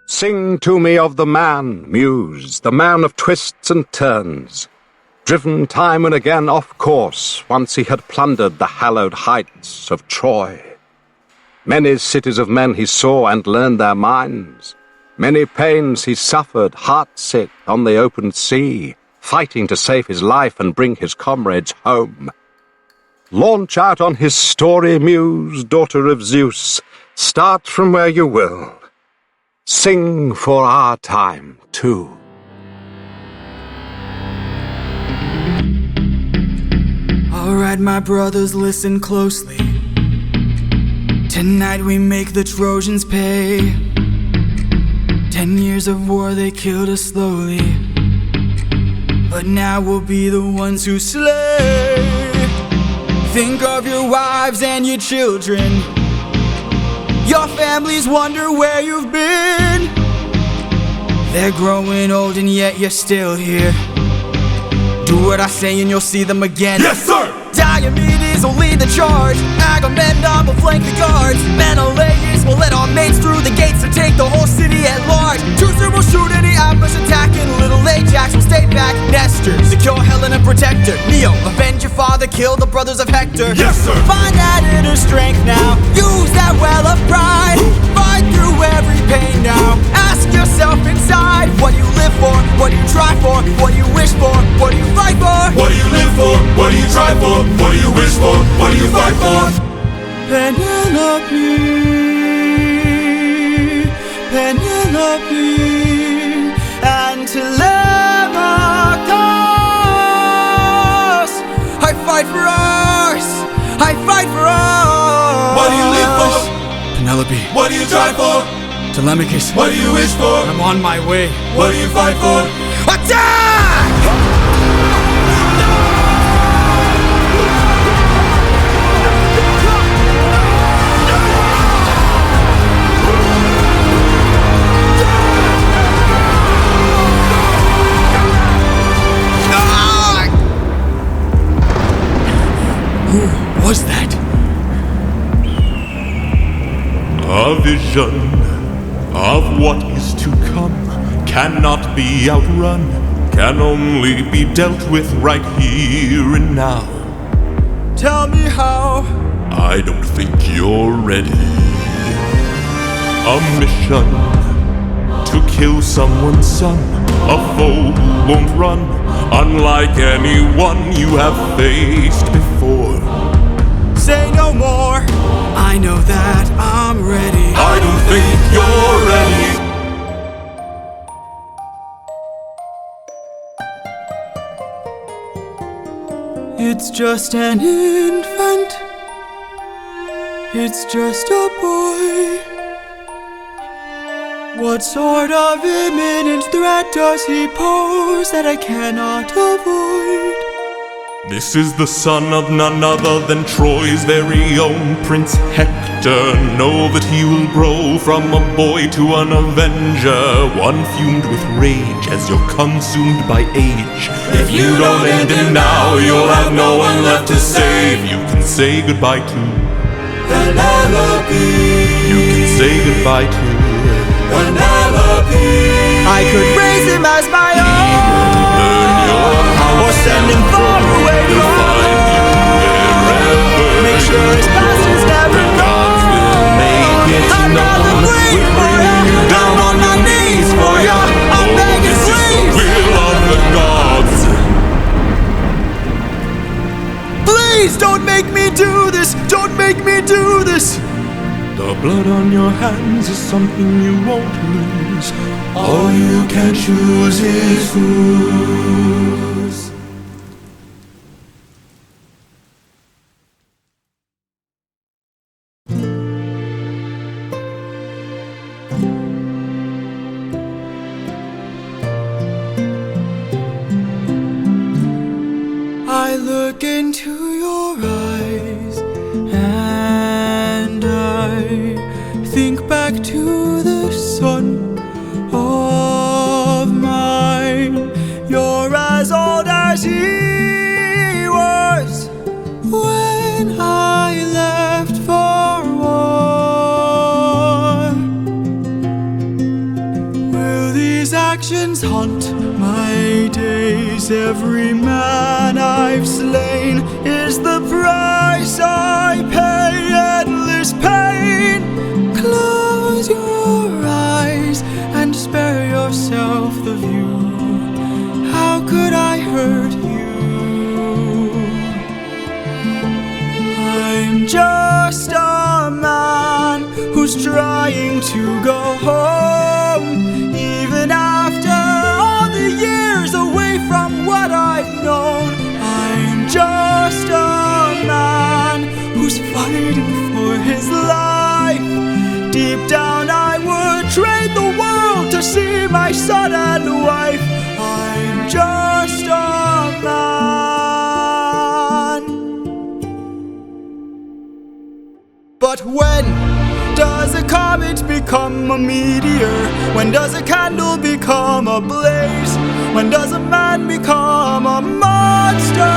Sing to me of the man, Muse, the man of twists and turns, driven time and again off course once he had plundered the hallowed heights of Troy. Many cities of men he saw and learned their minds. Many pains he suffered, heart-sick, on the open sea, fighting to save his life and bring his comrades home. Launch out on his story, Muse, daughter of Zeus. Start from where you will. Sing for our time, too. All right, my brothers, listen closely. Tonight we make the Trojans pay. 10 years of war, they killed us slowly, but now we'll be the ones who slay. Think of your wives and your children. Your families wonder where you've been. They're growing old and yet you're still here. Do what I say and you'll see them again. Yes, sir! Diomedes will lead the charge. Agamemnon will flank the guards. Menelaus will let our mates through the gates to take the whole city at large. Teucer will shoot any ambush attacking. Little Ajax will stay back. Nestor, secure Helen and protect her. Neo, avenge your father, kill the brothers of Hector. Yes, sir! Find that inner strength now. Use that well of pride. Fight through every pain now. Ask yourself inside, what do you live for? What do you try for? What do you wish for? What do you fight for? What do you live for? What do you try for? What do you wish for? What do you fight for? Penelope, Penelope, and Telemachus. I fight for us. I fight for us. What do you live for? Penelope. What do you try for? Telemachus. What do you wish for? I'm on my way. What do you fight for? Attack! Who was that? A vision of what is to come cannot be outrun, can only be dealt with right here and now. Tell me how. I don't think you're ready. A mission to kill someone's son, a foe who won't run, unlike anyone you have faced before. Say no more. I know that I'm ready. I don't think you're ready. It's just an infant. It's just a boy. What sort of imminent threat does he pose that I cannot avoid? This is the son of none other than Troy's very own Prince Hector. Know that he will grow from a boy to an avenger, one fumed with rage as you're consumed by age. If you don't end him now, you'll have no one left to save. You can say goodbye to Penelope. You can say goodbye to Penelope. I could raise him as my own, or send him far away to find you wherever. Make sure his past is never known. Make it known. We'll bring you down on your knees for ya. I'm begging, please. This is the will of the gods. Please don't make me do this. Don't make me do this. The blood on your hands is something you won't lose. All you can choose is who's. look into your eyes, and I think back to the son of mine. You're as old as he was when I left for war. Will these actions haunt my days? Every man I've slain is the price I pay. Endless pain. Close your eyes and spare yourself the view. How could I hurt you? I'm just a man who's trying to go home. Even after all the years away from what I've known, I'm just a man who's fighting for his life. Deep down I would trade the world to see my son and wife. I'm just a man. But when does a comet become a meteor? When does a candle become a blaze? When does a man become a monster?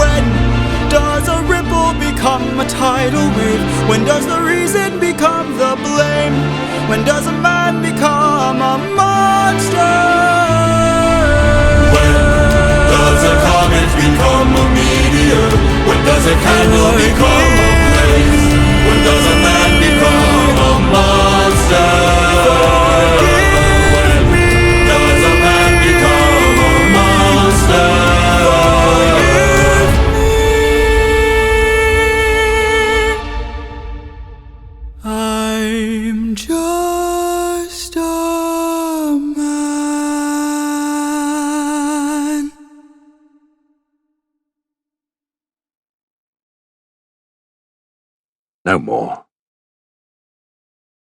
When does a ripple become a tidal wave? When does the reason become the blame? When does a man become a monster? When does a comet become a meteor? When does a candle become a blaze? When does a man become a monster? When does a man become a monster? I'm just a man. No more.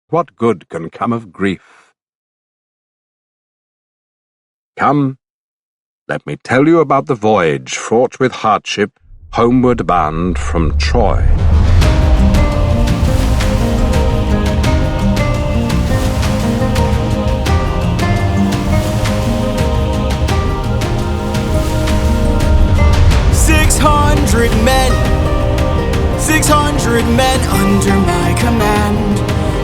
What good can come of grief? Come, let me tell you about the voyage fraught with hardship, homeward bound from Troy. Men, 600 men under my command,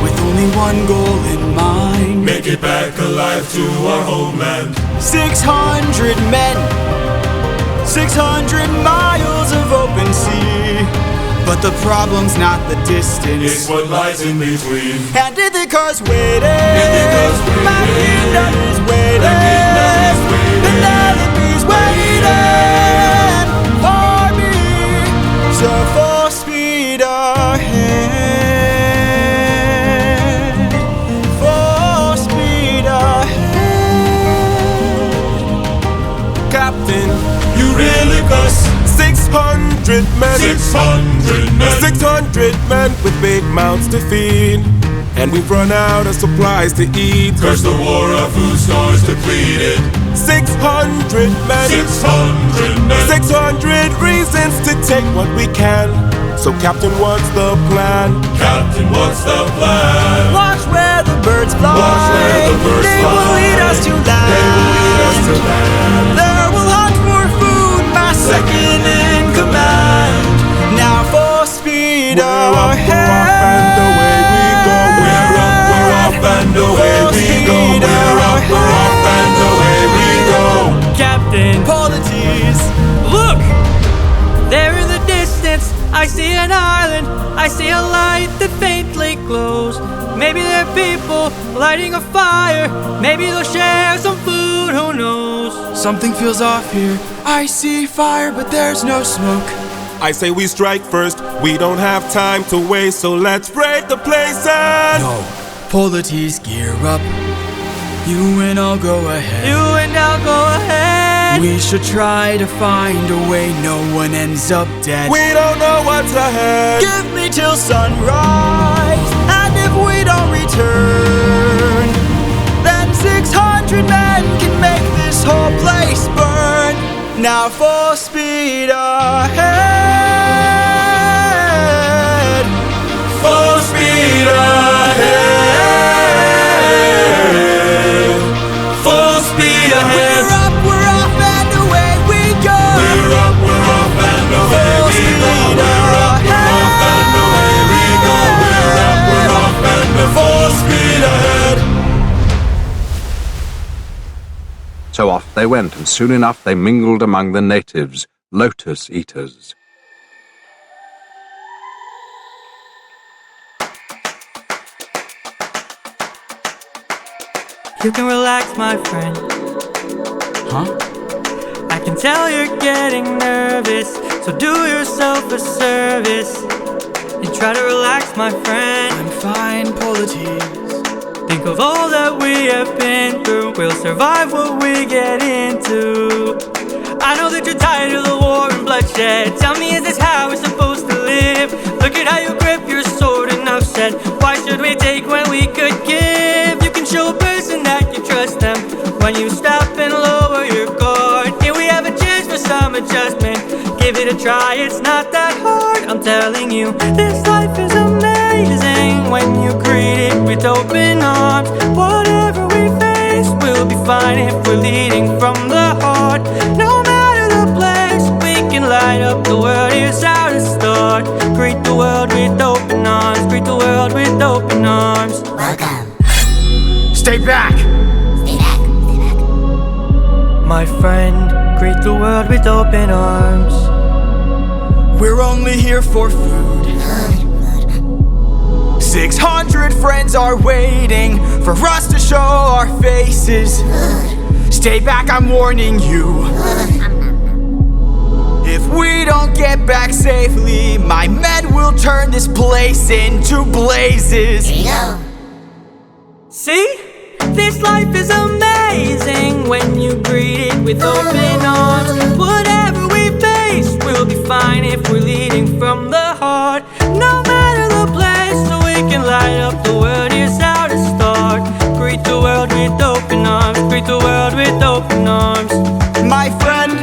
with only one goal in mind. Make it back alive to our homeland. 600 men, 600 miles of open sea. But the problem's not the distance, It's what lies in between. and Ithaca's waiting. My kingdom is waiting. Penelope's waiting for me. So full speed ahead. Full speed ahead. Captain, You really cuss. 600 men, 600 men. 600 men with big mouths to feed. And we've run out of supplies to eat. Curse the war, our food stores depleted. 600 men, 600 men. 600 reasons to take what we can. So Captain, what's the plan? Captain, what's the plan? Watch where the birds fly. Watch where the birds they fly. will lead us to land. They will lead us to land. There will hunt for food, my second in command. Now full speed We're up, ahead. and away we go. We're up, we're off, and away we go. We're up, we're off, and away we go. Captain, Polyphemus. look! There in the distance, I see an island. I see a light that faintly glows. Maybe they're people lighting a fire. Maybe they'll share some food, who knows? Something feels off here. I see fire, but there's no smoke. I say we strike first. We don't have time to waste, so let's raid the place and... No. Polyphemus, gear up. You and I'll go ahead. You and I'll go ahead. We should try to find a way no one ends up dead. We don't know what's ahead. Give me till sunrise, and if we don't return, then 600 men can make this whole place burn. Now full speed ahead. Full speed ahead. Full speed ahead. We're off, and away we go. We're up, we're off, and away we go. We're up, we're off, and away we go. We're up, we're off, and full speed ahead. So off they went, and soon enough they mingled among the natives, lotus eaters. You can relax, my friend. Huh? I can tell you're getting nervous, so do yourself a service and try to relax, my friend. I'm fine, Polyphemus. Think of all that we have been through. We'll survive what we get into. I know that you're tired of the war and bloodshed. Tell me, is this how we're supposed to live? Look at how you grip your sword, enough said. Why should we take when we could give? You can show a person that you trust them when you stop and lower your guard. Here we have a chance for some adjustment. Give it a try, it's not that hard. I'm telling you, this life is amazing when you greet it with open arms. Whatever we face, we'll be fine if we're leading from the heart. No matter the place, we can light up the world. Here's how to start. Greet the world with open arms. Greet the world with open arms. Welcome. Stay back. Stay back. Stay back. My friend, greet the world with open arms. We're only here for food. 600 friends are waiting for us to show our faces. Stay back, I'm warning you. If we don't get back safely, my men will turn this place into blazes. Here you go. See? This life is amazing when you greet it with open arms. Whatever we face, we'll be fine if we're leading from the heart. No matter the place, so we can light up the world. Here's how to start. Greet the world with open arms. Greet the world with open arms. My friend,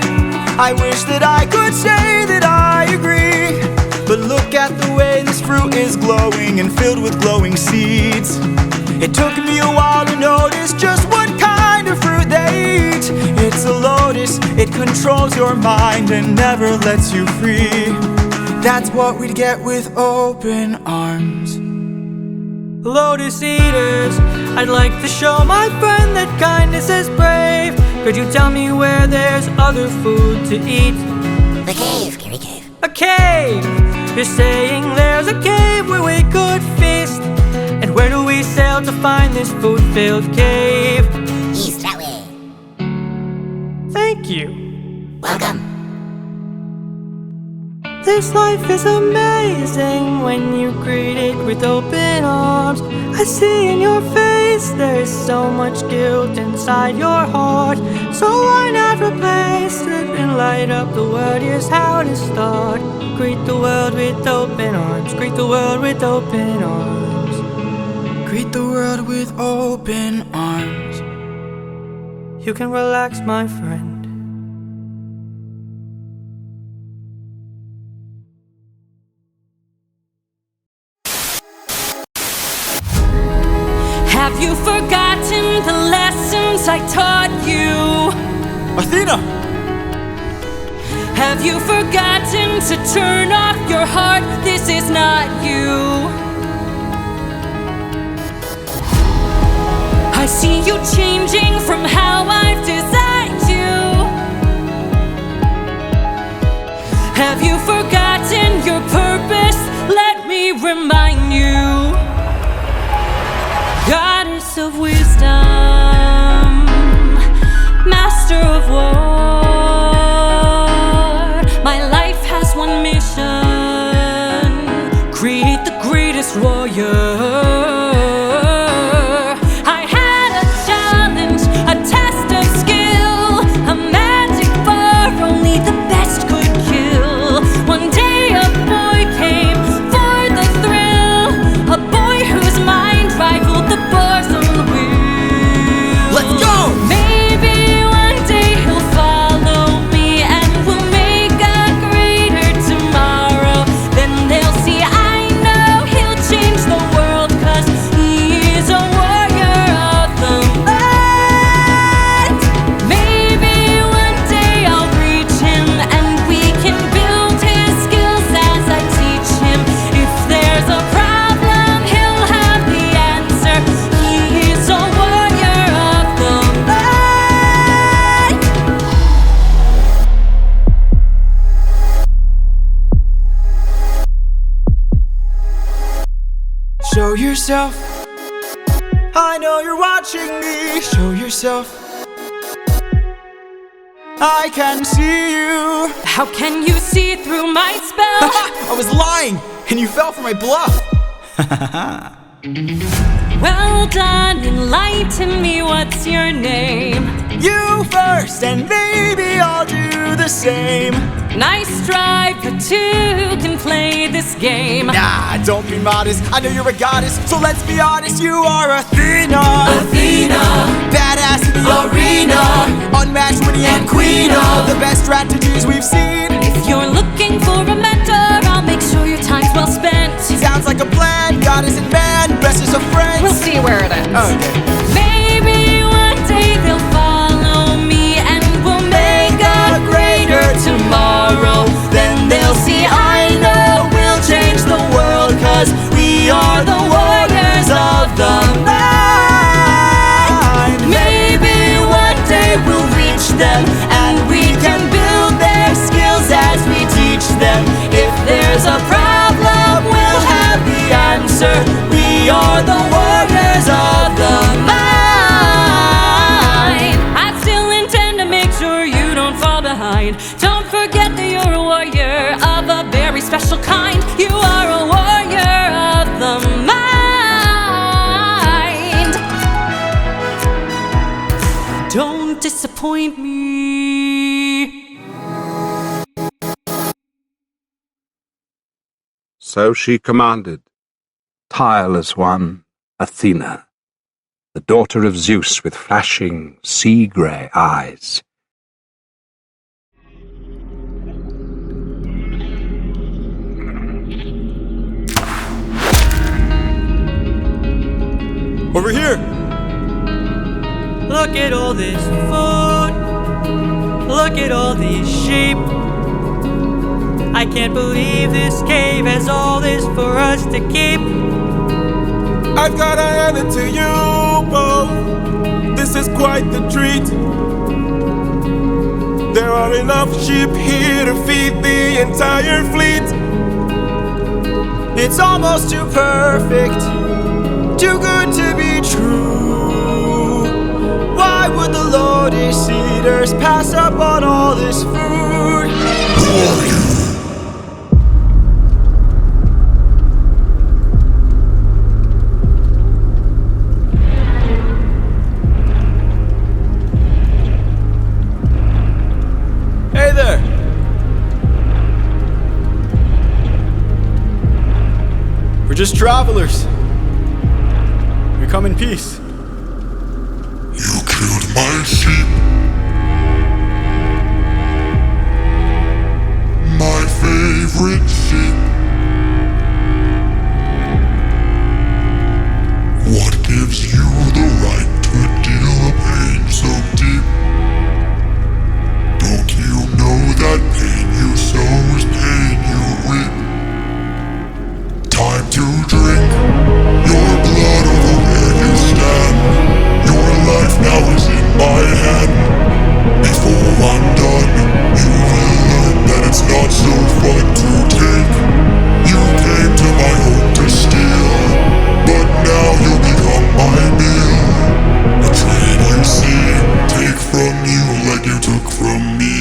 I wish that I could say that I agree, but look at the way this fruit is glowing and filled with glowing seeds. It took me a while to notice just what kind of fruit they eat. It's a lotus, it controls your mind and never lets you free. That's what we'd get with open arms. Lotus eaters, I'd like to show my friend that kindness is brave. Could you tell me where there's other food to eat? The cave, Gary Cave. A cave! You're saying there's a cave where we could feast. And where do we sail to find this food-filled cave? East, that way. Thank you. Welcome. This life is amazing when you greet it with open arms. I see in your face there's so much guilt inside your heart. So why not replace it and light up the world? Here's how to start. Greet the world with open arms. Greet the world with open arms. Greet the world with open arms. You can relax, my friend. Have you forgotten the lessons I taught you? Athena! Have you forgotten to turn off your heart? This is not you. I see you changing from how I've designed you. Have you forgotten your purpose? Let me remind you. Goddess of wisdom, master of war, my life has one mission: create the greatest warrior. I had a challenge, a test of skill, a magic bar only the best could kill. One day a boy came for the thrill, a boy whose mind rivaled the bars on the wheel. Let's go! Maybe one day he'll follow me yourself. I know you're watching me. Show yourself. I can see you. How can you see through my spell? I was lying, and you fell for my bluff. Well done, enlighten me, what's your name? You first, and maybe I'll do the same. Nice try, but two can play this game. Nah, don't be modest, I know you're a goddess, so let's be honest, you are Athena. Athena, Badass in the arena, unmatched, witty, and queen of the best strategies we've seen. if you're looking for a mentor, I'll make sure your time's well spent. Sounds like a plan, goddess and man, bestest of friends. We'll see where it ends. Okay. Maybe one day they'll follow me and we'll make a greater tomorrow. Then they'll see I know we'll change the world, 'cause we are the warriors of the mind. Maybe one day we'll reach them and we can build their skills as we teach them. If there's a problem, we'll have the answer. We are the warriors of the mind. I still intend to make sure you don't fall behind. Don't forget that you're a warrior of a very special kind. You are a warrior of the mind. Don't disappoint me. So she commanded, tireless one, Athena, the daughter of Zeus with flashing, sea-grey eyes. Over here. Look at all this food. Look at all these sheep. I can't believe this cave has all this for us to keep. I've gotta hand it to you both. This is quite the treat. There are enough sheep here to feed the entire fleet. It's almost too perfect, too good to be true. Why would the Lotus Eaters pass up on all this food? Hey there! We're just travelers. We come in peace. You killed my sheep. My favorite sheep. What gives you the right to deal a pain so deep? Don't you know that pain you sow is pain you reap? Time to drink your blood over where you stand. Your life now is in my hand. Before I'm done, you will learn that it's not so fun to take. You came to my home to steal, but now you'll become my meal. A trade you see, take from you like you took from me.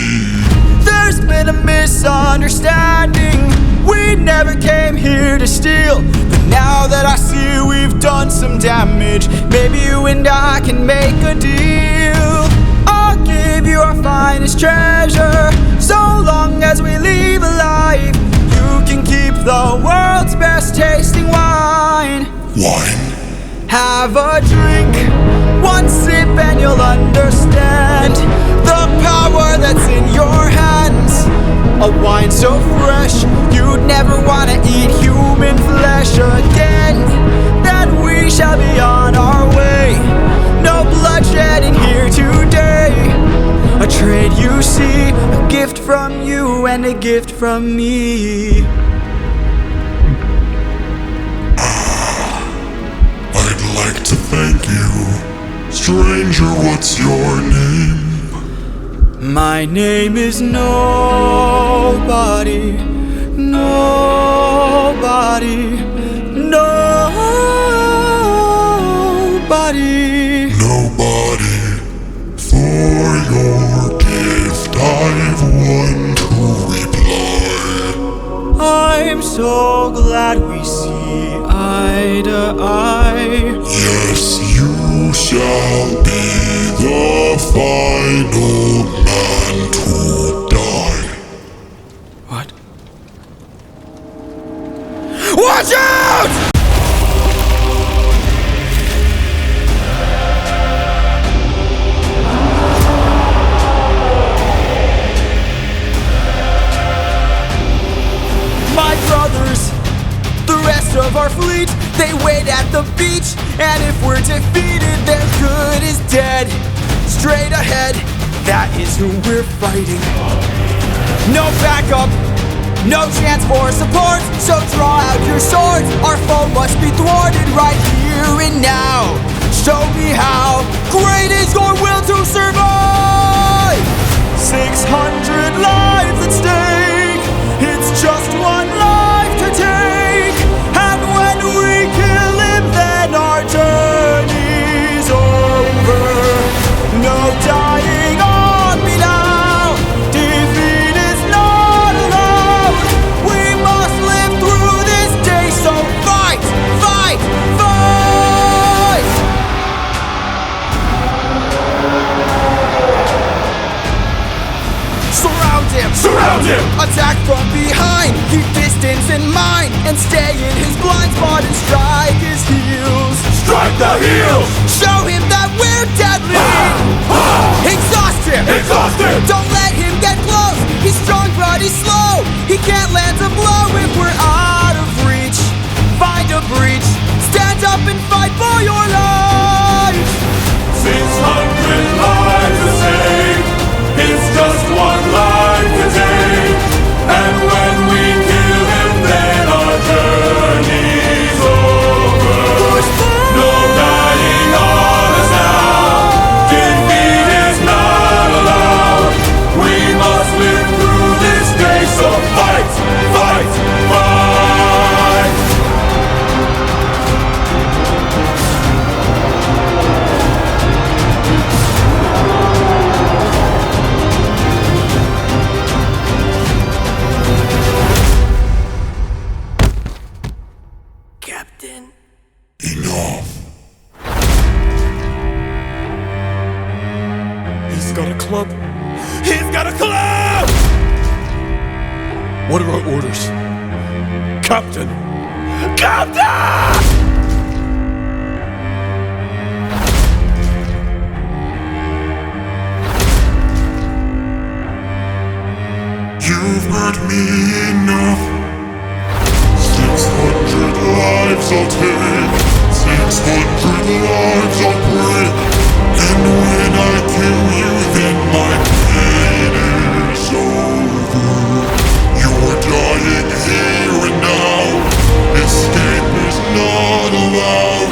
There's been a misunderstanding. We never came here to steal. But now that I see we've done some damage, maybe you and I can make a deal. I'll give you our finest treasure, so long as we leave alive. You can keep the world's best tasting wine. Wine? Have a drink, one sip and you'll understand the power that's in your hands. A wine so fresh, you'd never want to eat human flesh again. Then we shall be on our way. No bloodshed in here today. A trade you see, a gift from you and a gift from me. I'd like to thank you. Stranger, what's your name? My name is Nobody, Nobody, Nobody. your gift, I've one to reply. I'm so glad we see eye to eye. Yes, you shall be the final man to die. What? Watch out! My brothers, the rest of our fleet, they wait at the beach, and if we're defeated, their good is dead. Straight ahead, that is who we're fighting. No backup, no chance for support, so draw out your swords. Our foe must be thwarted right here and now. Show me how great is your will to survive. 600 lives at stake, it's just one life to take. And when we kill him, then our journey's over. No dying on me now, defeat is not allowed. We must live through this day, so fight, fight, fight! Surround him! Surround him! Attack from behind, keep distance in mind, and stay in his blind spot and strike his heels. Strike the heels! Show him that we're deadly! Exhaust him! Exhaust him! Don't let him get close! He's strong but he's slow! He can't land a blow if we're out of reach. Find a breach, stand up and fight for your life! 600 lives to save, it's just one life to take. And when we kill him, then our journey's over. No dying on us now, defeat is not allowed. We must live through this day, so fight, fight, fight. Captain. Enough. He's got a club. He's got a club! What are our orders? Captain! Captain! You've hurt me enough. 600 lives I'll take, 600 lives I'll break. And when I kill you, then my pain is over. You're dying here and now, escape is not allowed.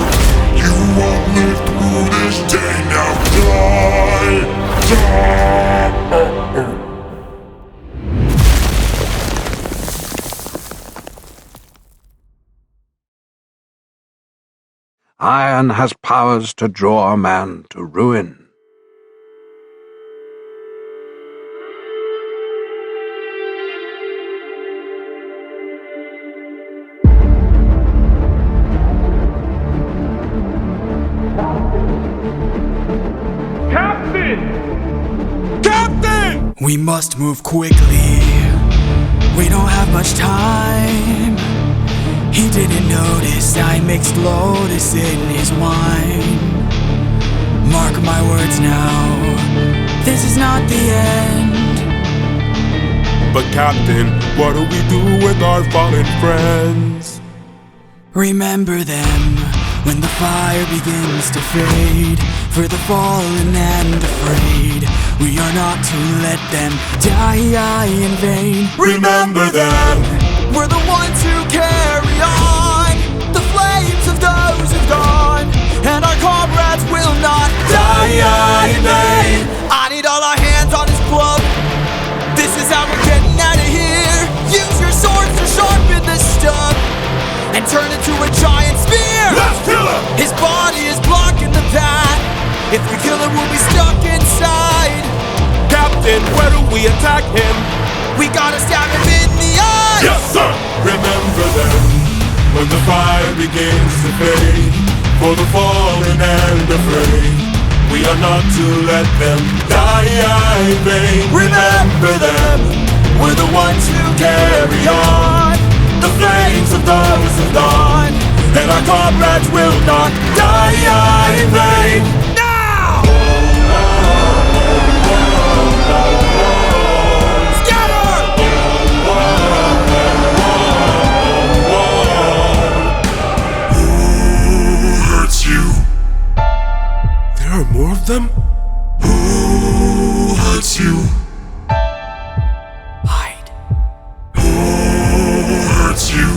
You won't live through this day, now die, die. Iron has powers to draw a man to ruin. Captain! We must move quickly. We don't have much time. He didn't notice I mixed lotus in his wine. Mark my words now, this is not the end. But Captain, what do we do with our fallen friends? Remember them when the fire begins to fade. For the fallen and afraid, we are not to let them die in vain. Remember them. We're the ones who carry on the flames of those who've gone, and our comrades will not die in vain. I need all our hands on his club. This is how we're getting out of here. Use your swords to sharpen the stub and turn it to a giant spear. Let's kill him! His body is blocking the path. If we kill him, we'll be stuck inside. Captain, where do we attack him? We gotta stab him in the eye! Yes, sir! Remember them when the fire begins to fade. For the fallen and afraid, we are not to let them die in vain. Remember them, we're the ones who carry on the flames of those who've gone, and our comrades will not die in vain. Now! There are more of them? Who hurts you? Hide. Who hurts you?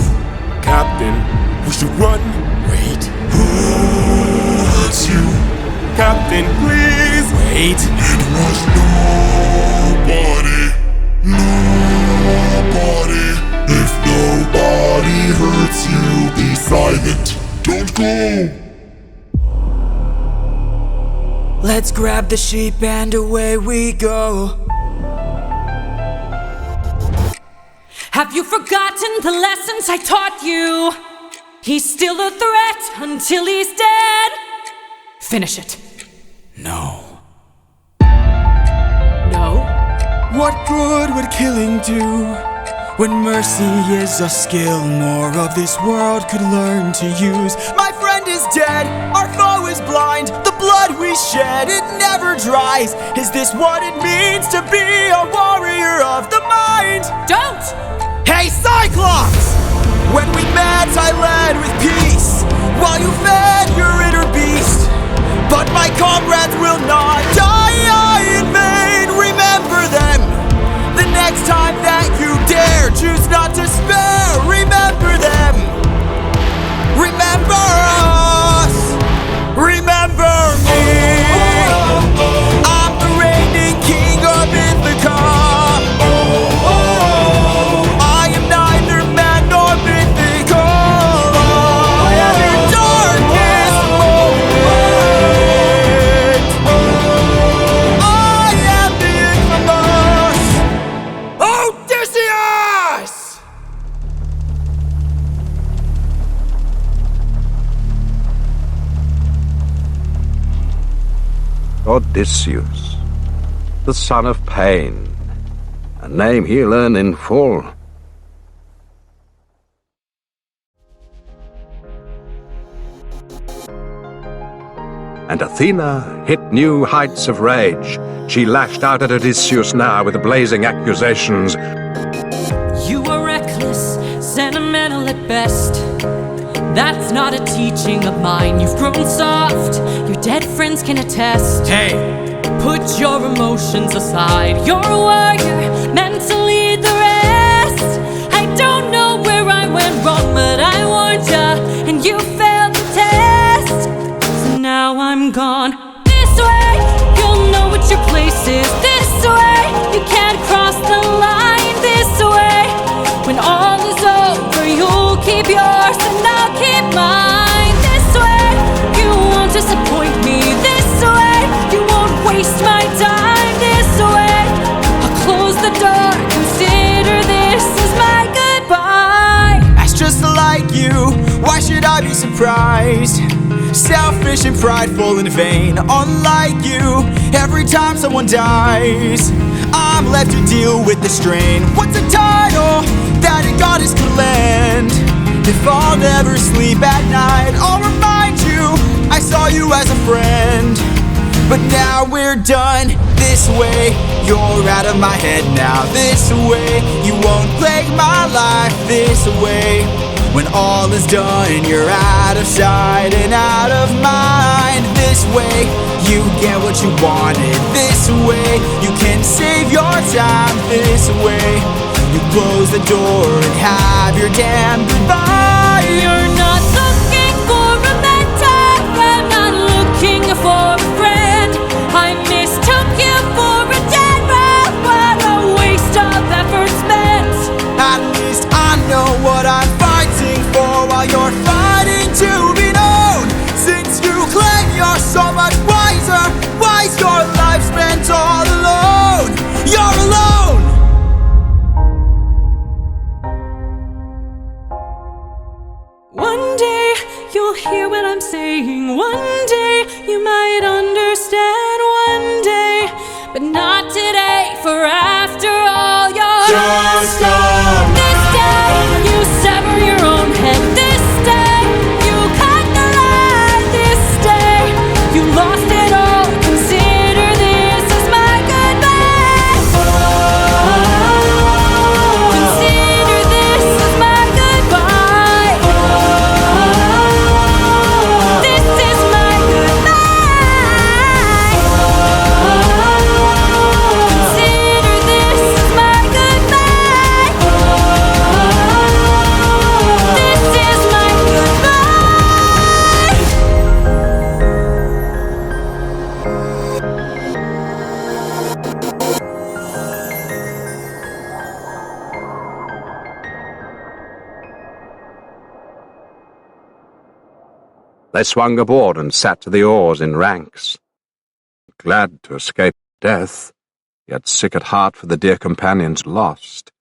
Captain, we should run. Wait. Who hurts you? Captain, please. Wait. It was nobody. Nobody. If nobody hurts you, be silent. Don't go. Let's grab the sheep and away we go. Have you forgotten the lessons I taught you? He's still a threat until he's dead. Finish it. No. No? What good would killing do? When mercy is a skill more of this world could learn to use. My friend is dead, our foe is blind. The blood we shed, it never dries. Is this what it means to be a warrior of the mind? Don't! Hey Cyclops! When we met I led with peace, while you fed your inner beast. But my comrades will not die in vain. Remember them. The next time that you dare, choose not to spare. Remember them. Remember us. Remember me. I'm the reigning king of Ithaca. I am neither man nor mythical. I am your darkest moment. I am the infamous Odysseus! Odysseus, the son of pain, a name he'll earn in full. And Athena hit new heights of rage. She lashed out at Odysseus now with blazing accusations. You are reckless, sentimental at best. That's not a teaching of mine. You've grown soft, your dead friends can attest. Hey! Put your emotions aside. You're a warrior, meant to lead the rest. I don't know where I went wrong, but I warned ya, and you failed the test. So now I'm gone. This way, you'll know what your place is. This way, you can't cross the line. This way, when all is over, you'll keep yours and I'll keep mine. This way, you won't disappoint me. This way, you won't waste my time. This way, I'll close the door. Consider this as my goodbye. That's just like you, why should I be surprised? Selfish and prideful and vain, unlike you. Every time someone dies, I'm left to deal with the strain. What's a title that a goddess could lend? If I'll never sleep at night, I'll remind you I saw you as a friend. But now we're done. This way, you're out of my head now. This way, you won't plague my life. This way, when all is done, you're out of sight and out of mind. This way, you get what you wanted. This way, you can save your time. This way, you close the door and have your damn goodbye. You're not looking for a mentor, I'm not looking for a friend. I mistook you for a dead man. What a waste of effort spent. At least I know what I'm fighting for, while you're fighting to be known. Since you claim you're so much wiser, why's your life spent all alone? saying one day you might understand one day, but not today, for after all you're Just gone. This day you sever your own head. This day you cut the line. This day you lost it all. Consider this as my goodbye. Consider this as my goodbye. This is my goodbye. Consider this as my goodbye. This is my goodbye. They swung aboard and sat to the oars in ranks, glad to escape death, yet sick at heart for the dear companions lost.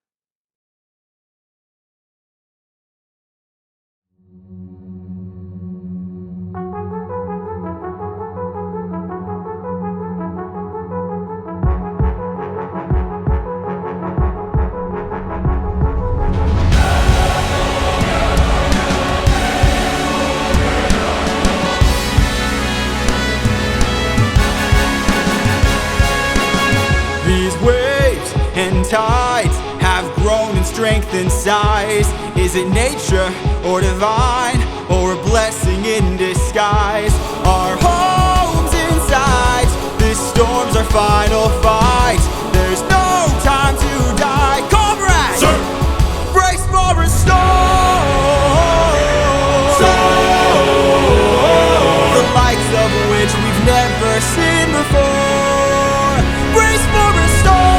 These waves and tides have grown in strength and size. Is it nature or divine, or a blessing in disguise? Our homes inside, this storm's our final fight. There's no time to die. Comrades, Sir. brace for a storm. The likes of which we've never seen before. Brace for a storm.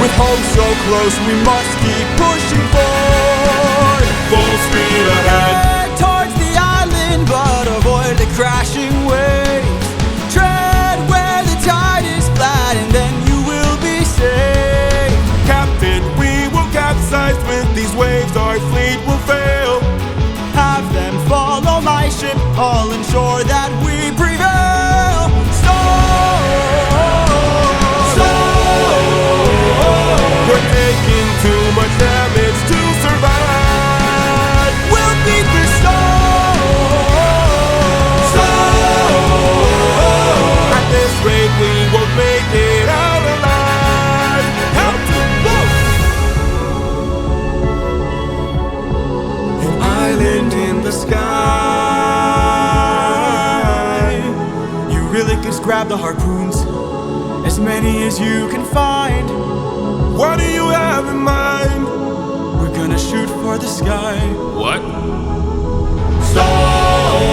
With hope so close, we must keep pushing forward. Full speed ahead. Head towards the island, but avoid the crashing waves. Tread where the tide is flat, and then you will be safe. Captain, we will capsize with these waves. Our fleet will fail. Have them follow my ship, all ensure that we prevail. We're taking too much damage to survive. We'll beat the storm. At this rate, we won't make it out alive. Captain, move! An island in the sky. You really could grab the harpoons, as many as you can find. What do you have in mind? We're gonna shoot for the sky. What? Storm,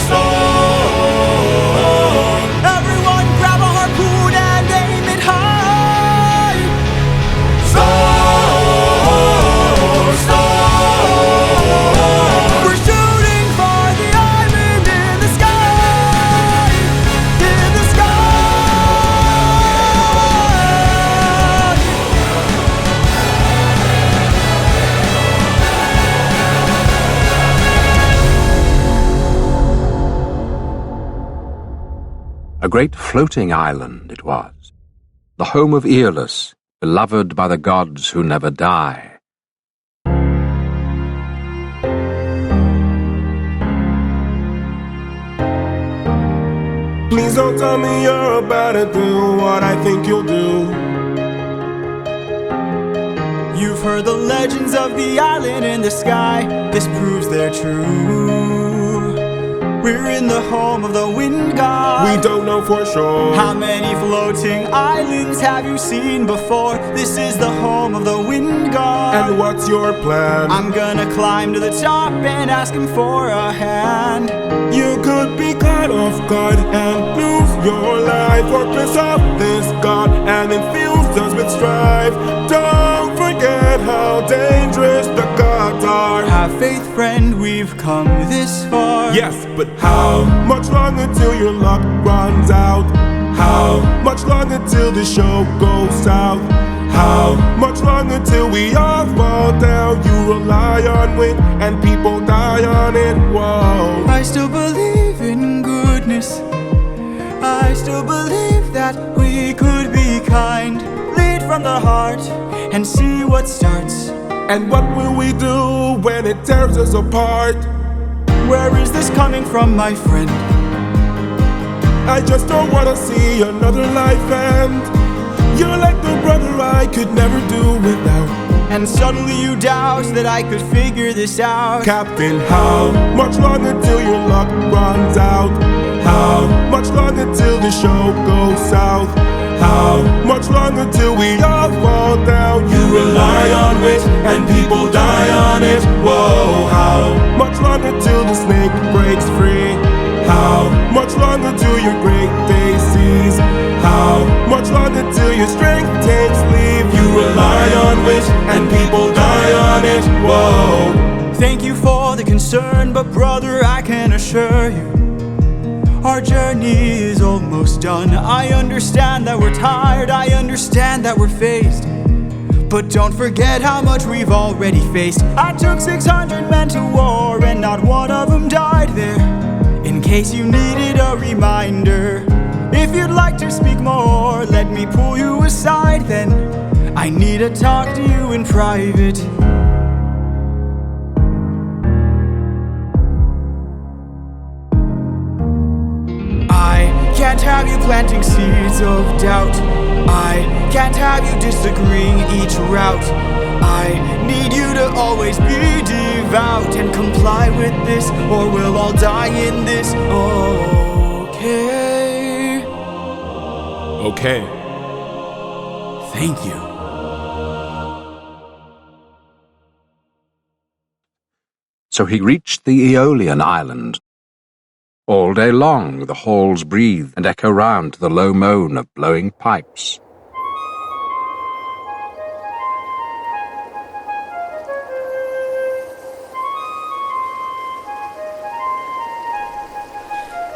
storm. Everyone grab a harpoon and aim it high. Storm, storm. We're shooting for the island in the sky. In the sky. A great floating island it was, the home of Aeolus, beloved by the gods who never die. Please don't tell me you're about to do what I think you'll do. You've heard the legends of the island in the sky. This proves they're true. We're in the home of the wind god. We don't know for sure. How many floating islands have you seen before? This is the home of the wind god. And what's your plan? I'm gonna climb to the top and ask him for a hand. You could be caught off guard and lose your life, or piss off this god and infuse us with strife. Don't forget how dangerous the gods are. Have faith, friend, we've come this far. Yes, but how much longer till your luck runs out? How much longer till the show goes south? How much longer till we all fall down? You rely on wind and people die on it. Whoa. I still believe in goodness. I still believe that we could be kind. Lead from the heart and see what starts. And what will we do when it tears us apart? Where is this coming from, my friend? I just don't wanna see another life end. You're like the brother I could never do without. And suddenly you doubt that I could figure this out. Captain, how much longer till your luck runs out? How much longer till the show goes south? How much longer till we all fall down? You rely on wit and people die on it. Whoa, how much longer till the snake breaks free? How much longer till your great day sees? How much longer till your strength takes leave? You rely on wit and people die on it. Whoa. Thank you for the concern, but brother, I can assure you, our journey is almost done. I understand that we're tired, I understand that we're phased, but don't forget how much we've already faced. I took 600 men to war and not one of them died there. In case you needed a reminder, if you'd like to speak more, let me pull you aside then. I need to talk to you in private. I can't have you planting seeds of doubt. I can't have you disagreeing each route. I need you to always be devout and comply with this, or we'll all die in this. Okay. Okay. Thank you. So he reached the Aeolian island. All day long the halls breathe and echo round to the low moan of blowing pipes.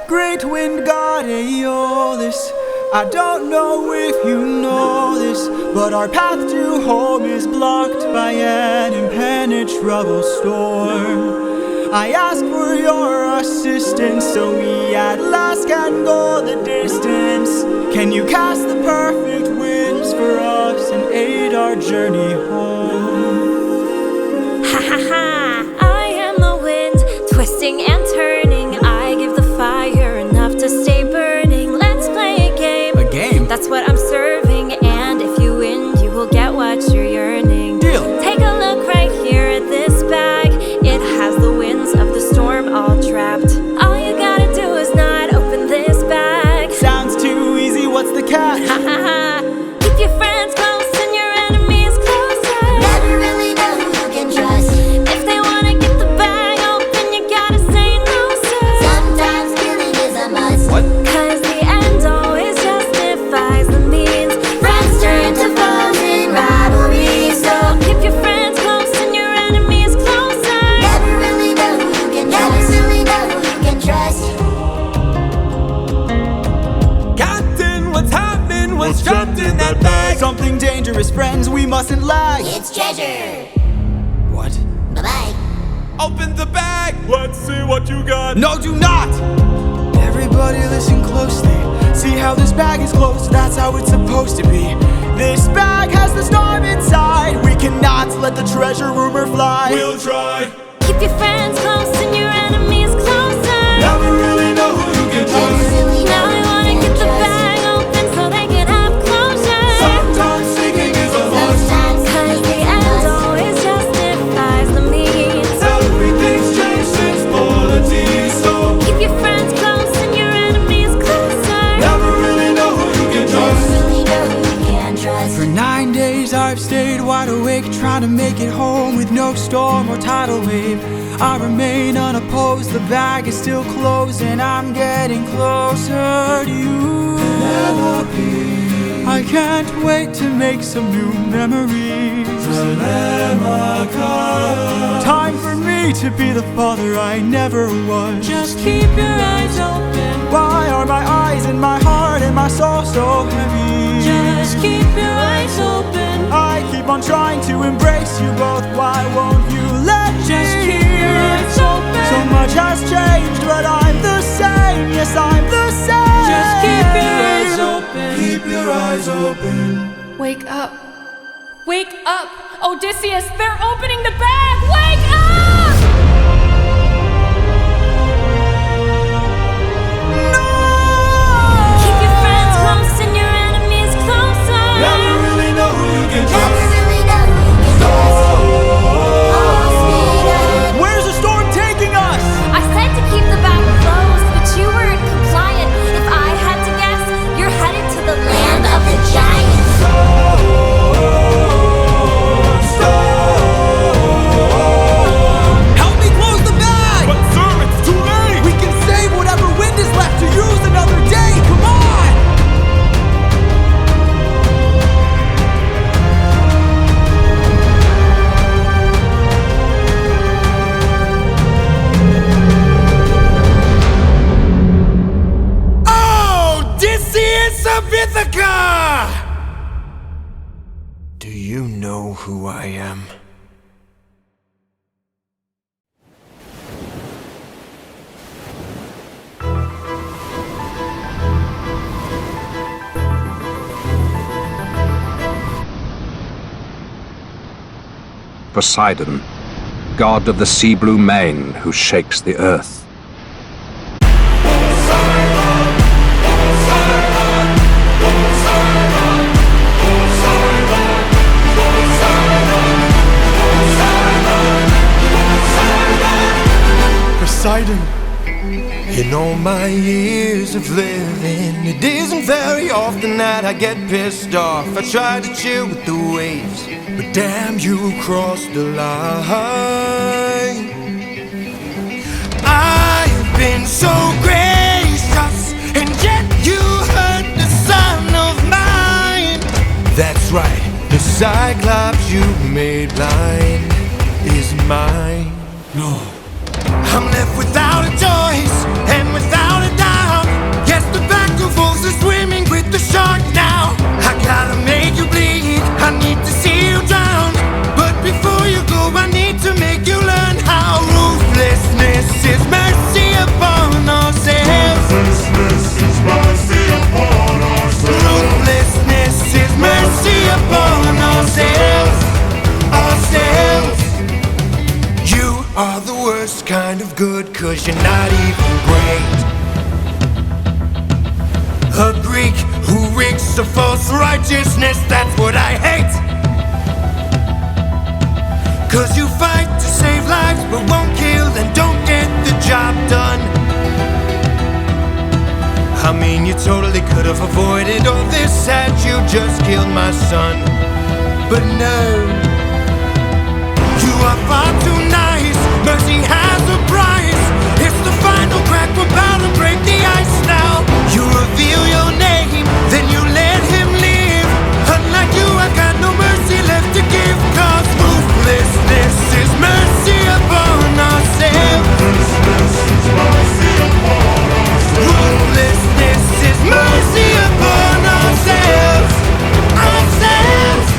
Great wind god Aeolus, I don't know if you know this, but our path to home is blocked by an impenetrable storm. I ask for your assistance so we at last can go the distance. Can you cast the perfect winds for us and aid our journey home? Ha ha ha! I am the wind, twisting and turning. I give the fire enough to stay burning. Let's play a game. A game? That's what I'm serving, and if you win, you will get what you're yearning. Deal. Take a look right here at this bag. It has the winds of the storm all trapped. All you gotta do is not open this bag. Sounds too easy, what's the catch? Ha ha ha! Keep your friends close and your enemies closer. Never really know who you can trust. If they wanna get the bag open, you gotta say no, sir. Sometimes killing is a must. What? Cause the end always justifies the means. Friends turn to foes in rivalry, So keep your friends close and your enemies closer. never really know who you can trust. Never really know who you can trust. Captain, what's happening? What's trapped in that bag? Something dangerous, friends, we mustn't lag. It's treasure. What? Bye-bye. Open the bag! Let's see what you got. No, do not! Everybody listen closely. See how this bag is closed? That's how it's supposed to be. This bag has the storm inside. We cannot let the treasure rumor fly. We'll try. Keep your friends close and your enemies closer. Never really know who you can Never trust. really know Now who we you wanna can get the trust. bag open so they can have closure. Sometimes sneaking is a must. Sometimes Cause the killing is a end must. always justifies the means. Everything's changed since Polyphemus, so Keep your friends close and your enemies closer. never really know who you can Never trust. really know who you can trust. For 9 days I've stayed wide awake, trying to make it home with no storm or tidal wave. I remain unopposed, the bag is still closed, and I'm getting closer to you. I can't wait to make some new memories. Time for me to be the father I never was. Just keep your eyes open. Why are my eyes and my heart and my soul so heavy? Just keep your eyes open. on trying to embrace you both. Why won't you let me? Just keep your eyes open. So much has changed, but I'm the same. Yes, I'm the same. Just keep your eyes open. Keep your eyes open. Wake up. Wake up! Odysseus, they're opening the bag! Wake up! No! Keep your friends close and your enemies closer. Never really know who you can trust. Where's the storm taking us? I said to keep the bag closed, but you weren't compliant. If I had to guess, you're headed to the land of the giants. Help me close the bag! But sir, it's too late! We can save whatever wind is left to use another day. Come on! Odysseus of Ithaca! Do you know who I am? Poseidon, god of the sea blue main who shakes the earth. Poseidon. In all my years of living, it isn't very often that I get pissed off. I try to chill with the waves, but damn, you crossed the line. I've been so gracious, and yet you hurt the son of mine. That's right, the Cyclops you made blind is mine. No. I'm left without a choice and without a doubt. Yes, the battlefields are swimming with the shark now. I gotta make you bleed, I need to see you drown. But before you go, I need to make you learn how ruthlessness is mercy upon ourselves. Ruthlessness is mercy upon ourselves. Ruthlessness is mercy upon ourselves. Ourselves. You are the worst kind of good, 'cause you're not even great. A Greek who reeks of false righteousness, that's what I hate. 'Cause you fight to save lives but won't kill and don't get the job done. I mean, you totally could have avoided all this had you just killed my son. But no, you are far too nice. Mercy has a price. It's the final crack, we're bound to break the ice now. You reveal your name, then you let him live. Unlike you, I got no mercy left to give. 'Cause ruthlessness is mercy upon ourselves. Ruthlessness is mercy upon ourselves. Ruthlessness is mercy upon ourselves. Ourselves.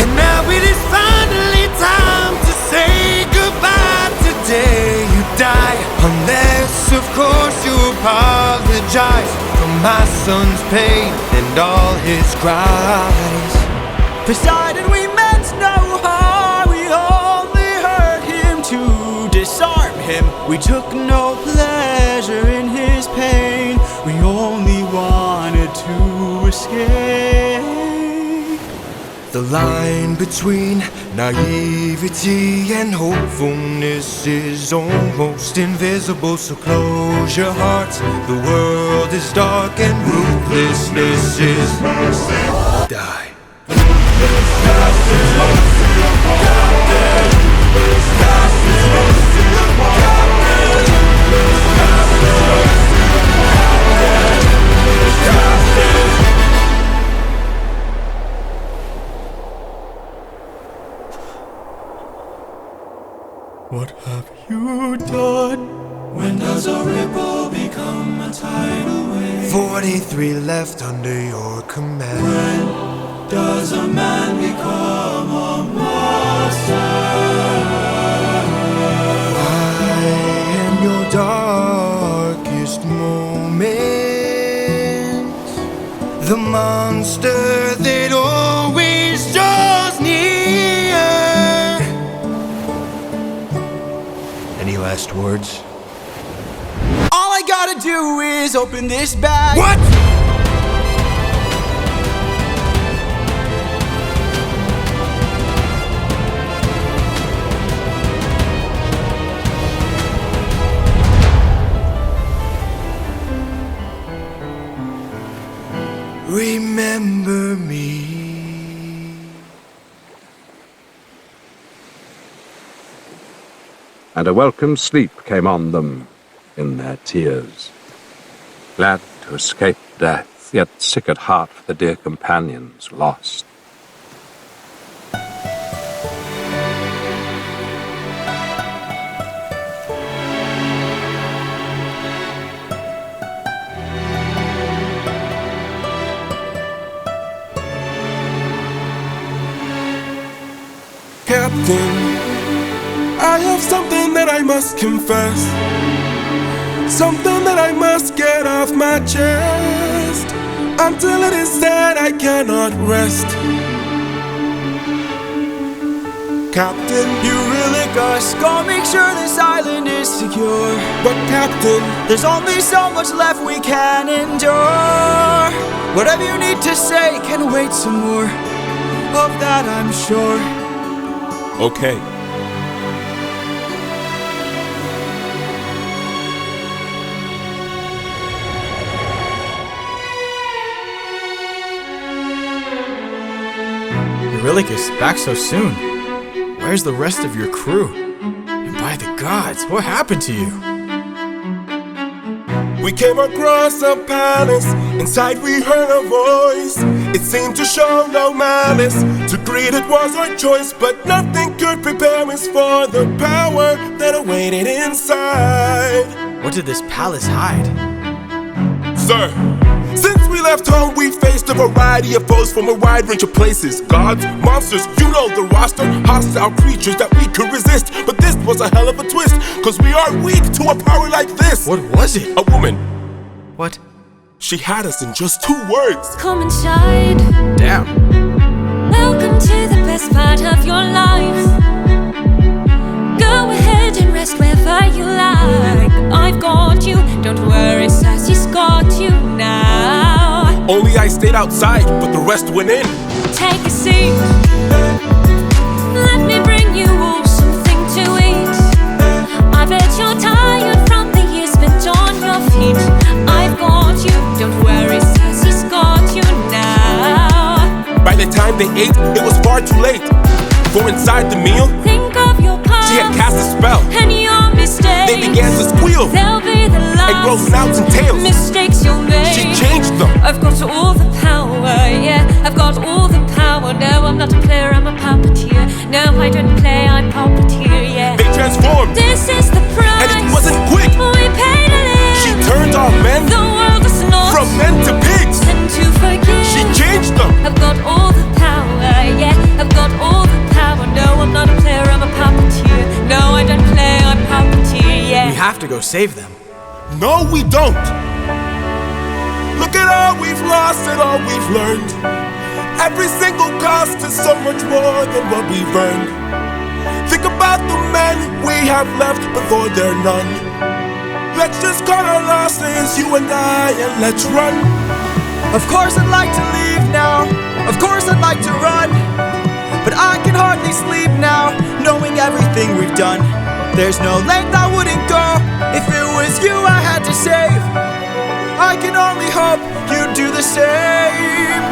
And now it is finally time to say goodbye. Today you die, unless of course you apologize for my son's pain and all his cries. Poseidon, we meant no harm. We only hurt him to disarm him. We took no pleasure in his pain. We only wanted to escape. The line between naivety and hopefulness is almost invisible, so close your hearts. The world is dark and ruthlessness is mercy. Die. What have you done? When does a ripple become a tidal wave? 43 left under your command. does a man become a monster? Why in your darkest moments, the monster that always draws near? Any last words? All I gotta do is open this bag. What? Remember me. And a welcome sleep came on them in their tears. Glad to escape death, yet sick at heart for the dear companions lost. Captain, I have something that I must confess, something that I must get off my chest. Until it is said, I cannot rest. Captain, You really gotta make sure this island is secure. but Captain, There's only so much left we can endure. Whatever you need to say can wait some more. Of that I'm sure. okay. Eurylochus, back so soon. Where's the rest of your crew? And by the gods, what happened to you? We came across a palace, inside we heard a voice. It seemed to show no malice, to greet it was our choice. But nothing could prepare us for the power that awaited inside. What did this palace hide? Sir, since we left home, we faced a variety of foes from a wide range of places. Gods, monsters, you know the roster. Hostile creatures that we could resist. But this was a hell of a twist, cause we are weak to a power like this. What was it? A woman. What? She had us in just 2 words. Come inside. Damn. Welcome to the best part of your life. Go ahead and rest wherever you like. I've got you, don't worry, Sassy's got you now. Only I stayed outside, but the rest went in. Take a seat. Let me bring you all something to eat. I bet you're tired from the years spent on your feet. I've got you, don't worry, Sassy's got you now. By the time they ate, it was far too late. For inside the meal, Think of your past she had cast a spell. and your mistakes. They began to squeal They'll be the and grow last snouts and tails. mistakes you'll make. She changed them. I've got all the power, yeah. I've got all the power. No, I'm not a player, I'm a puppeteer. No, I don't play, I'm puppeteer, yeah. They transformed, This is the price. and it wasn't quick. We paid to live. She turned our men The world is not from men to pigs. and to forgive. She changed them. I've got all the power, yeah. I've got all the power. No, I'm not a player, I'm a puppeteer. No, I don't play, I'm puppeteer, yeah. We have to go save them. No, we don't. Look at all we've lost and all we've learned. Every single cost is so much more than what we've earned. Think about the men we have left before they're none. Let's just cut our losses, you and I, and let's run. Of course I'd like to leave now. Of course I'd like to run. But I can hardly sleep now, knowing everything we've done. There's no length I wouldn't go if it was you I had to save. I can only hope you'd do the same.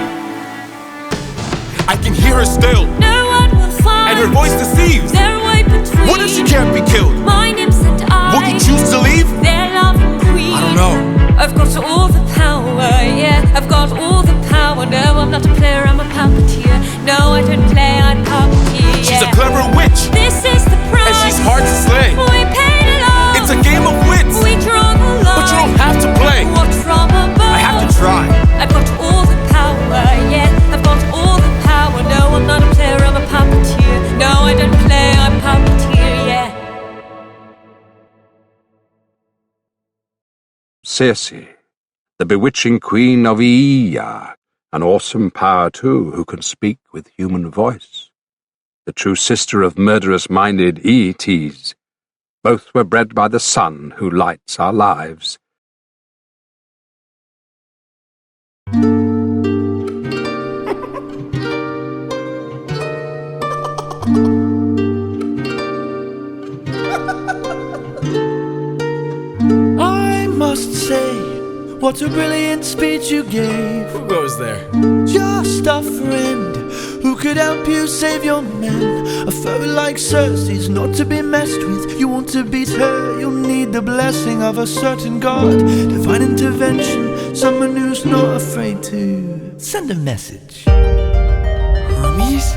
I can hear her still, No one will find and her voice deceives. their way between. What if she can't be killed? My nymphs and I. Will you choose to leave? Their loving queen. I don't know. I've got all the power, yeah. I've got all the power. No, I'm not a player, I'm a puppeteer. No, I don't play, I'm puppeteer, yeah. She's a clever witch, This is the price. and she's hard to slay. We paid it all. It's a game of wits, We draw the line. but you don't have to play. Watch from above. I have to try. I've got all the power, yeah. I've got all the Circe, the bewitching queen of Aea, an awesome power too, who can speak with human voice, the true sister of murderous-minded Aeetes. Both were bred by the sun who lights our lives. I must say, what a brilliant speech you gave. Who goes there? Just a friend who could help you save your men. A foe like Circe's not to be messed with. You want to beat her, you'll need the blessing of a certain god. Divine intervention, someone who's not afraid to send a message. Hermes?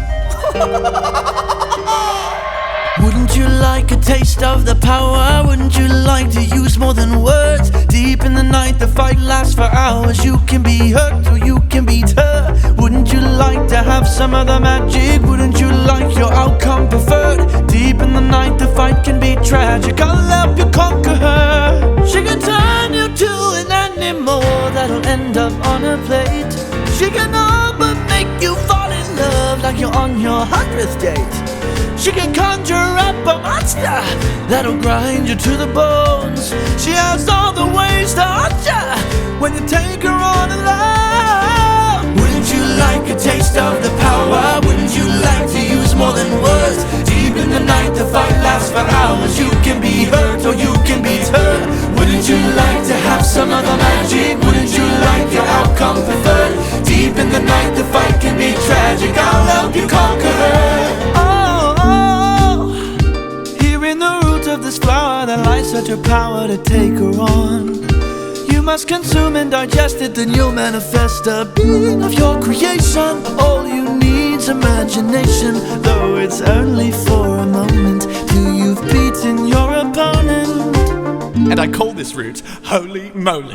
Wouldn't you like a taste of the power? Wouldn't you like to use more than words? Deep in the night, the fight lasts for hours. You can be hurt or you can beat her. Wouldn't you like to have some other magic? Wouldn't you like your outcome preferred? Deep in the night, the fight can be tragic. I'll help you conquer her. She can turn you to an animal that'll end up on a plate. She can all but make you fall in love like you're on your 100th date. She can conjure up a monster that'll grind you to the bones. She has all the ways to hurt ya when you take her on alone. Wouldn't you like a taste of the power? Wouldn't you like to use more than words? Deep in the night, the fight lasts for hours. You can be hurt or you can be hurt. Wouldn't you like to have some other magic? Wouldn't you like your outcome preferred? Deep in the night, the fight can be tragic. I'll help you conquer her. Of this flower that lies such a power to take her on. You must consume and digest it, then you'll manifest a being of your creation. All you need's imagination, though it's only for a moment till you've beaten your opponent. And I call this route Holy Moly.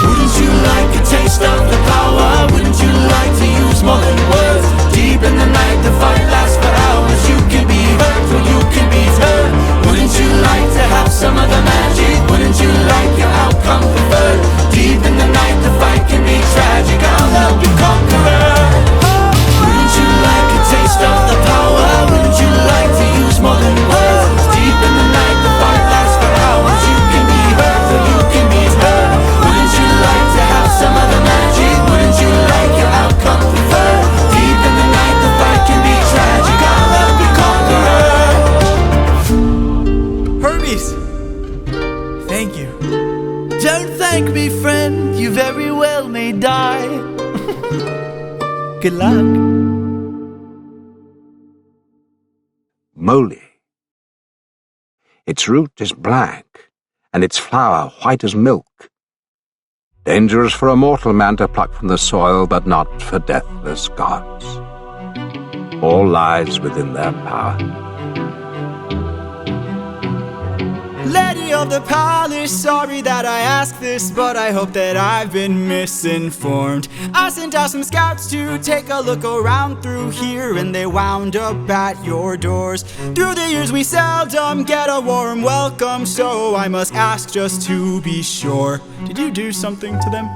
Wouldn't you like a taste of the power? Wouldn't you like to use more than words? Deep in the night, the fight lasts for hours. You can be hurt or you can be hurt. Wouldn't you like to have some other magic? Wouldn't you like your outcome preferred? Deep in the night, the fight can be tragic. I'll help you conquer her. Wouldn't you like a taste of the power? Wouldn't you like to use more than words? Deep in the night, the fight lasts for hours. You can be hurt or you can be hurt. Wouldn't you like to have some other magic? Wouldn't you like your outcome preferred? Deep in the night, the fight can be tragic. I'll help you conquer her. Hermes! Thank you. Don't thank me, friend. You very well may die. Good luck. Moly. Its root is black, and its flower white as milk. Dangerous for a mortal man to pluck from the soil, but not for deathless gods. All lies within their power. Lady of the palace, sorry that I ask this, but I hope that I've been misinformed. I sent out some scouts to take a look around through here, and they wound up at your doors. Through the years we seldom get a warm welcome, so I must ask just to be sure. Did you do something to them?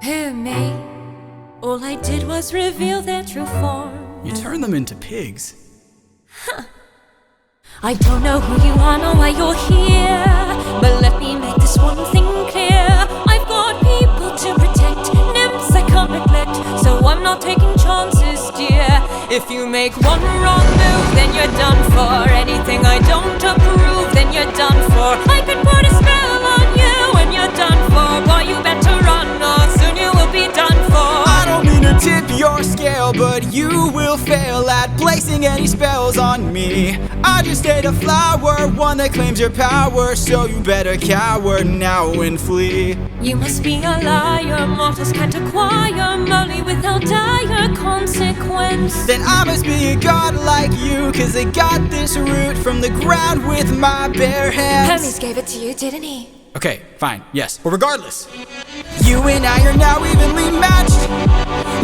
Who, me? All I did was reveal their true form. You turned them into pigs. I don't know who you are nor why you're here, but let me make this one thing clear. I've got people to protect, nymphs I can't neglect, so I'm not taking chances, dear. If you make one wrong move, then you're done for. Anything I don't approve, then you're done for. I could put a spell on you and you're done for. Boy, you better run or soon you will be done for. I don't mean to tip your scale, but you will fail at placing any spells on me. I just ate a flower, one that claims your power, so you better cower now and flee. You must be a liar, mortals can't acquire Moly without dire consequence. Then I must be a god like you, cause I got this root from the ground with my bare hands. Hermes gave it to you, didn't he? Okay, fine, yes. Well, regardless, you and I are now evenly matched.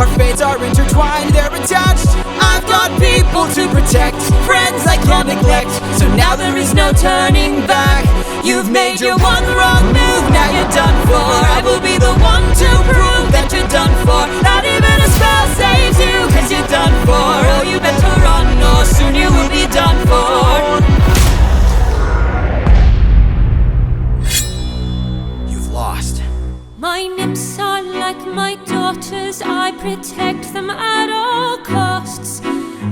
Our fates are intertwined, they're attached. I've got people to protect, friends I can't neglect. So now there is no turning back. You've made your one wrong move, now you're done for. I will be the one to prove that you're done for. Not even a spell saves you, cause you're done for. Oh, you better run or soon you will be done for. You've lost. My nymphs are like my daughters, I protect them at all costs.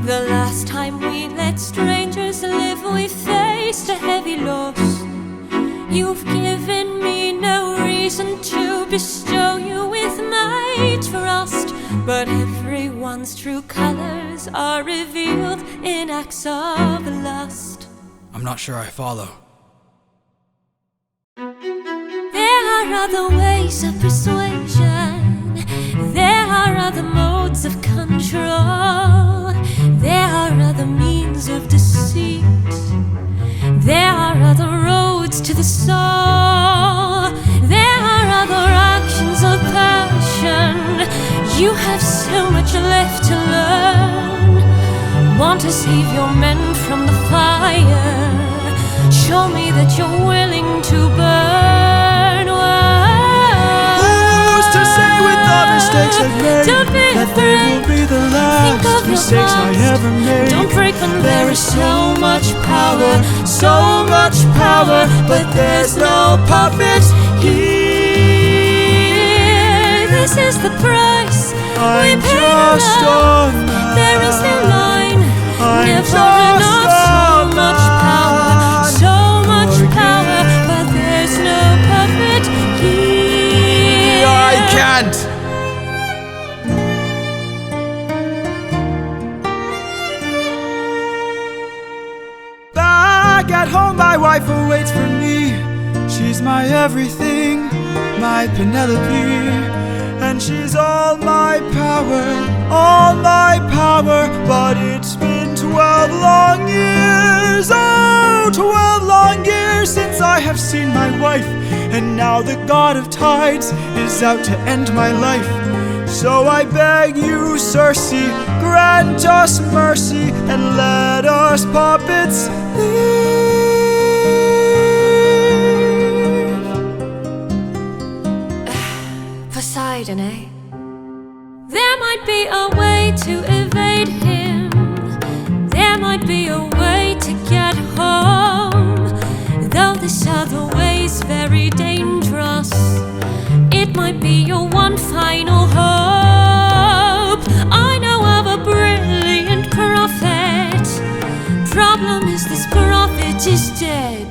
The last time we let strangers live, we faced a heavy loss. You've given me no reason to bestow you with my trust, but everyone's true colors are revealed in acts of lust. I'm not sure I follow. There are other ways of persuasion. There are other modes of control. There are other means of deceit. There are other roads to the soul. There are other actions of passion. You have so much left to learn. Want to save your men from the fire? Show me that you're willing to burn. Who's to say with the mistakes I've made Don't be that afraid. they will be the Think last of your mistakes I past. ever made? Don't break when There is so much power, but there's no puppet here. This is the price we I'm pay just to love. a man. There is no line, I'm never just enough. So a much power, so much power, but there's no puppet here. I can't! Back at home, my wife awaits for me. She's my everything, my Penelope. And she's all my power. But it's been 12 long years, 12 long years since I have seen my wife. And now the god of tides is out to end my life. So I beg you, Circe, grant us mercy and let us puppets leave. Poseidon, eh? There might be a way to evade him. There might be a way to get home. Though this other way's very dangerous, it might be your one final hope. I know of a brilliant prophet. Problem is this prophet is dead.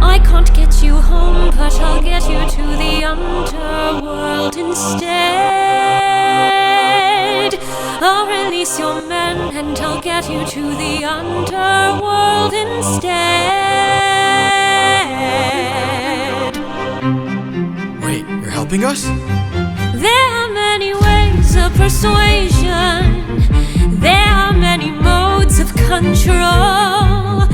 I can't get you home, but I'll get you to the underworld instead. I'll release your men and I'll get you to the underworld instead. Wait, you're helping us? There are many ways of persuasion. There are many modes of control.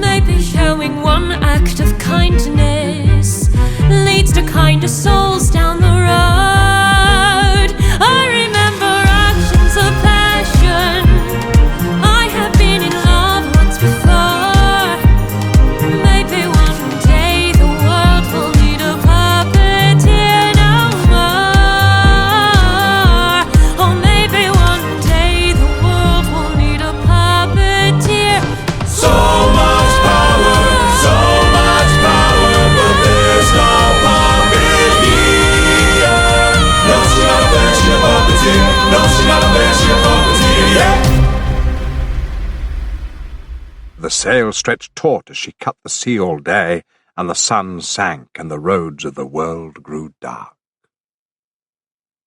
Maybe showing one act of kindness leads to kinder souls down the road. I remember actions of passion. I have been in love once before. Maybe one day the world will need a puppeteer no more. Or maybe one day the world will need a puppeteer. So much power, but there's no puppet here. No, she's not a bear, she's a puppeteer. No, she's not a bear, she's a puppeteer, yeah. The sail stretched taut as she cut the sea all day, and the sun sank, and the roads of the world grew dark.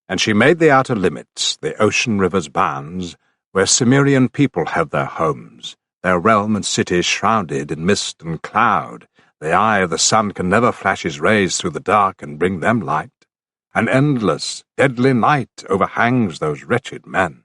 And she made the outer limits, the ocean river's bounds, where Cimmerian people have their homes, their realm and cities shrouded in mist and cloud. The eye of the sun can never flash his rays through the dark and bring them light. An endless, deadly night overhangs those wretched men.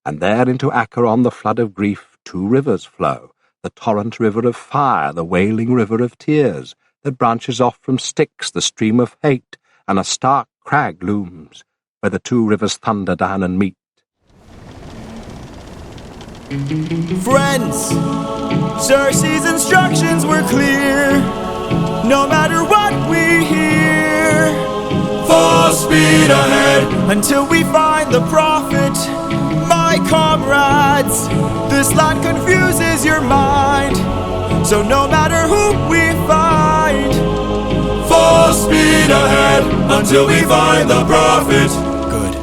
And there into Acheron, the flood of grief, 2 rivers flow, the torrent river of fire, the wailing river of tears, that branches off from Styx, the stream of hate, and a stark crag looms, where the 2 rivers thunder down and meet. Friends, Circe's instructions were clear. No matter what we hear, Full speed ahead until we find the prophet. My comrades, this land confuses your mind. So no matter who we find, Full speed ahead until we find the prophet. good.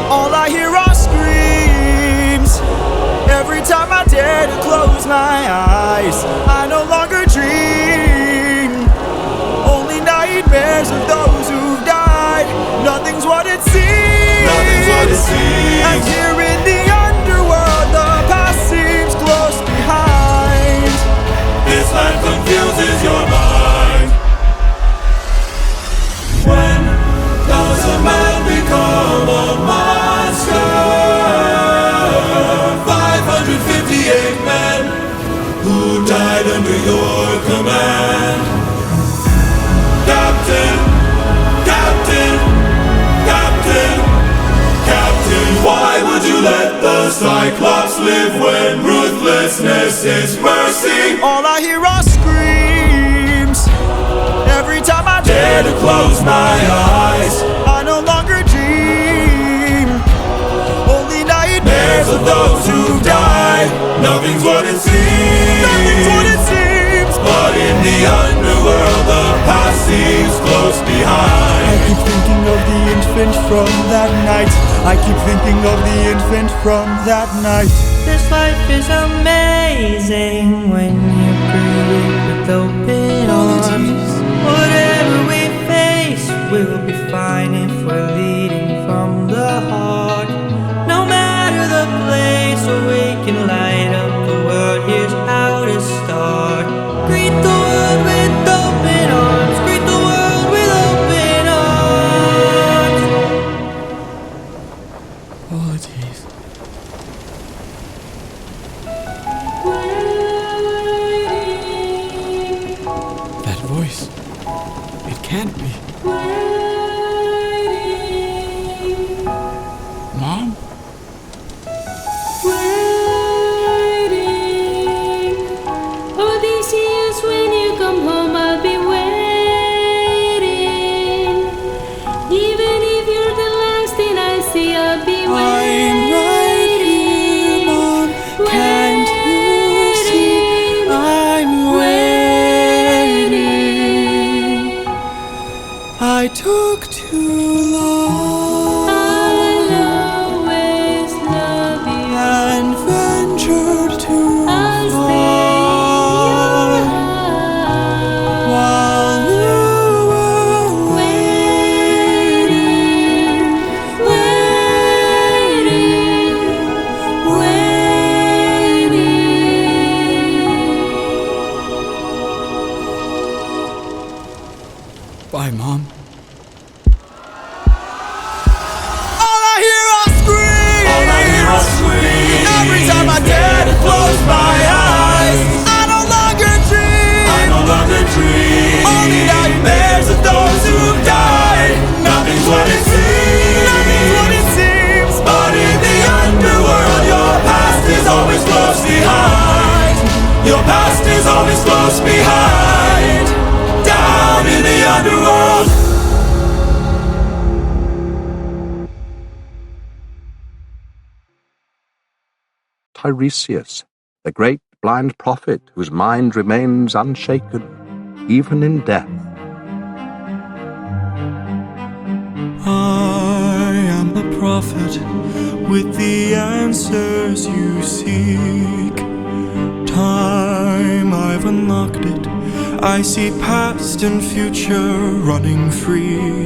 All I hear are screams. Every time I dare to close my eyes, I no longer dream. Only nightmares of those who've died. Nothing's what it seems. Nothing's what it seems. And here in the underworld, the past seems close behind. This land confuses your mind. When does a man become a monster? 558 men who died under your command. Captain, Captain, Captain, Captain, why would you let the Cyclops live when ruthlessness is mercy? All I hear are screams. Every time I Dare to close my eyes. I no longer dream. Only nightmares Of those who died, nothing's what it seems. Nothing's what it seems. But in the underworld, the past seems close I behind. keep thinking of the infant from that night. I keep thinking of the infant from that night. This life is amazing when you greet it with open arms. Whatever we face will be fine if we're leading from the heart. No matter the place where we can light up the world, here's how to start. Greet the world with open arms. Greet the world with open arms. Apologies. That voice. It can't be. Mom? Odysseus, when you come home, I'll be waiting. Even if you're the last thing I see, I'll be I'm waiting. right here, Mom. Can't you see? I'm waiting. I took too long I'll always love you. and ventured too I'll stay far while you were waiting, waiting. Bye, Mom. All I hear are screams. All I hear are screams. Every time I dare to close my eyes, I no longer dream. I no longer dream. Only nightmares of those who've died. Nothing's what it seems. Nothing's what it seems. But in the underworld, your past is always close behind. Your past is always close behind. Down in the underworld. Tiresias, the great blind prophet whose mind remains unshaken, even in death. I am the prophet with the answers you seek. Time, I've unlocked it. I see past and future running free.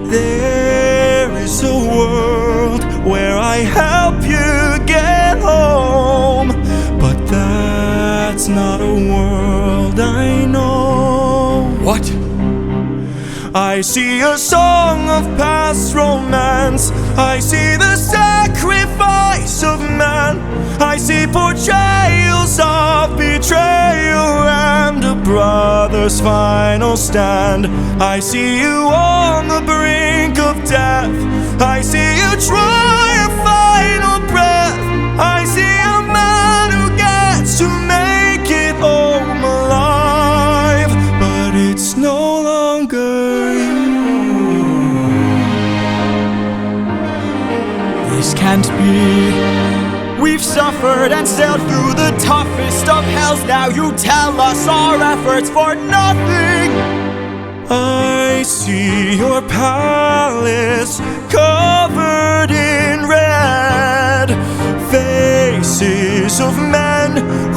There is a world where I help you get home, but that's not a world I know. What? I see a song of past romance. I see the sacrifice of man. I see portrayals of betrayal and a brother's final stand. I see you on the brink of death. I see you try a final breath. I see a man who gets to make it home alive, but it's no longer you. This can't be. We've suffered and sailed through the toughest of hells. Now you tell us our efforts for nothing. I see your palace covered in red, faces of men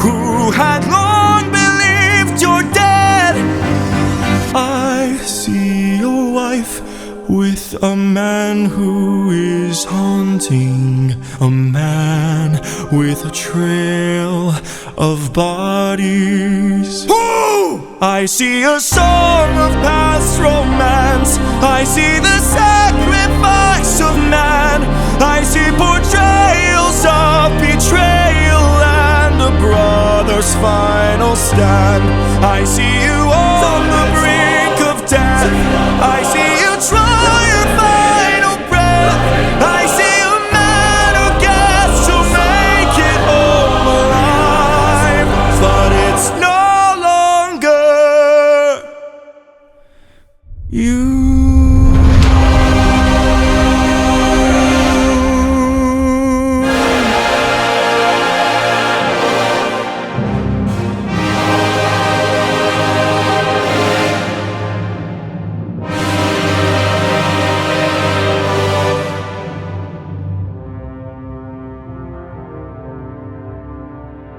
who had long believed you're dead. I see your wife with a man who is haunting, a man with a trail of bodies. Woo! I see a song of past romance. I see the sacrifice of man. I see portrayals of betrayal and a brother's final stand. I see you on the brink of death. I see you try your final breath. I see a man who gets to make it home alive, but it's no longer you.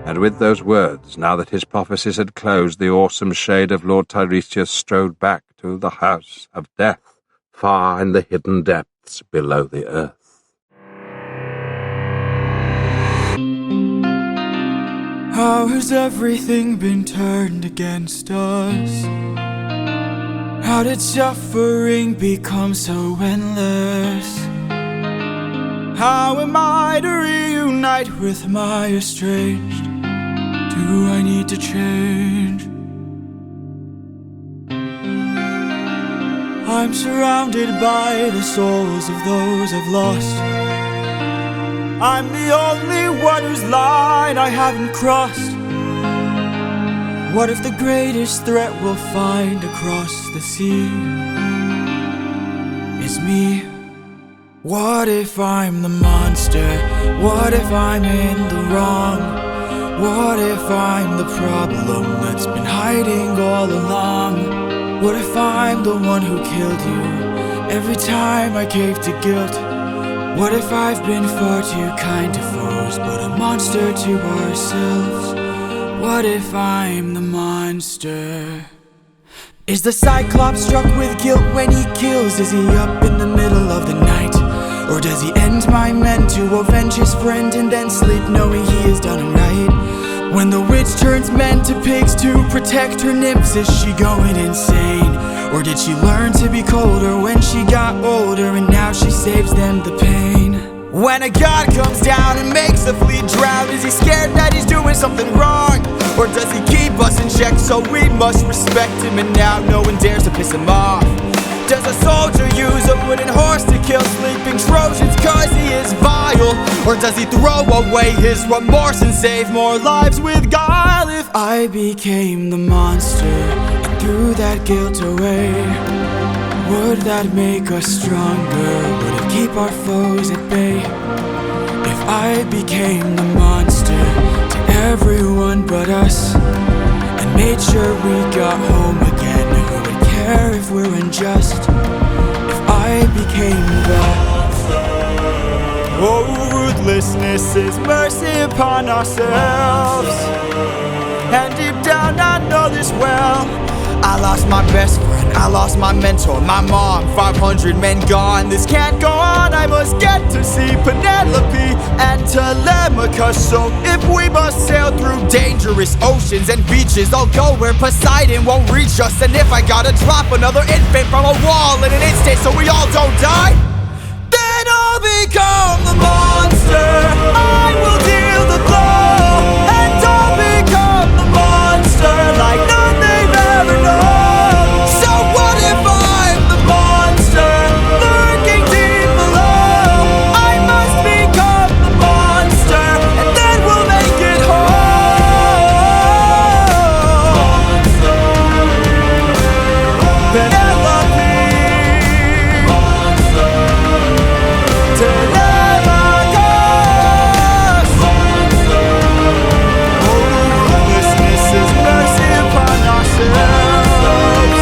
And with those words, now that his prophecies had closed, the awesome shade of Lord Tiresias strode back to the house of death, far in the hidden depths below the earth. How has everything been turned against us? How did suffering become so endless? How am I to reunite with my estranged? Do I need to change? I'm surrounded by the souls of those I've lost. I'm the only one whose line I haven't crossed. What if the greatest threat we'll find across the sea is me? What if I'm the monster? What if I'm in the wrong? What if I'm the problem that's been hiding all along? What if I'm the one who killed you every time I cave to guilt? What if I've been far too kind to foes, but a monster to ourselves? What if I'm the monster? Is the Cyclops struck with guilt when he kills? Is he up in the middle of the night? Or does he end my men to avenge his friend and then sleep knowing he has done right? When the witch turns men to pigs to protect her nymphs, is she going insane? Or did she learn to be colder when she got older and now she saves them the pain? When a god comes down and makes a fleet drown, is he scared that he's doing something wrong? Or does he keep us in check so we must respect him and now no one dares to piss him off? Does a soldier use a wooden horse to kill sleeping Trojans cause he is vile? Or does he throw away his remorse and save more lives with guile? If I became the monster and threw that guilt away, would that make us stronger? Would it keep our foes at bay? If I became the monster to everyone but us and made sure we got home again, who would care if we're unjust? If I became the ruthlessness is mercy upon ourselves. And deep down I know this well. I lost my best friend, I lost my mentor, my mom, 500 men gone. This can't go on, I must get to see Penelope and Telemachus. So if we must sail through dangerous oceans and beaches, I'll go where Poseidon won't reach us. And if I gotta drop another infant from a wall in an instant so we all don't die, then I'll I'll become the monster. I will deal the blow, and I'll become the monster like none they've ever known. So what if I'm the monster lurking deep below? I must become the monster, and then we'll make it whole. Penelope, Telemachus. Oh, ruthlessness is mercy upon ourselves.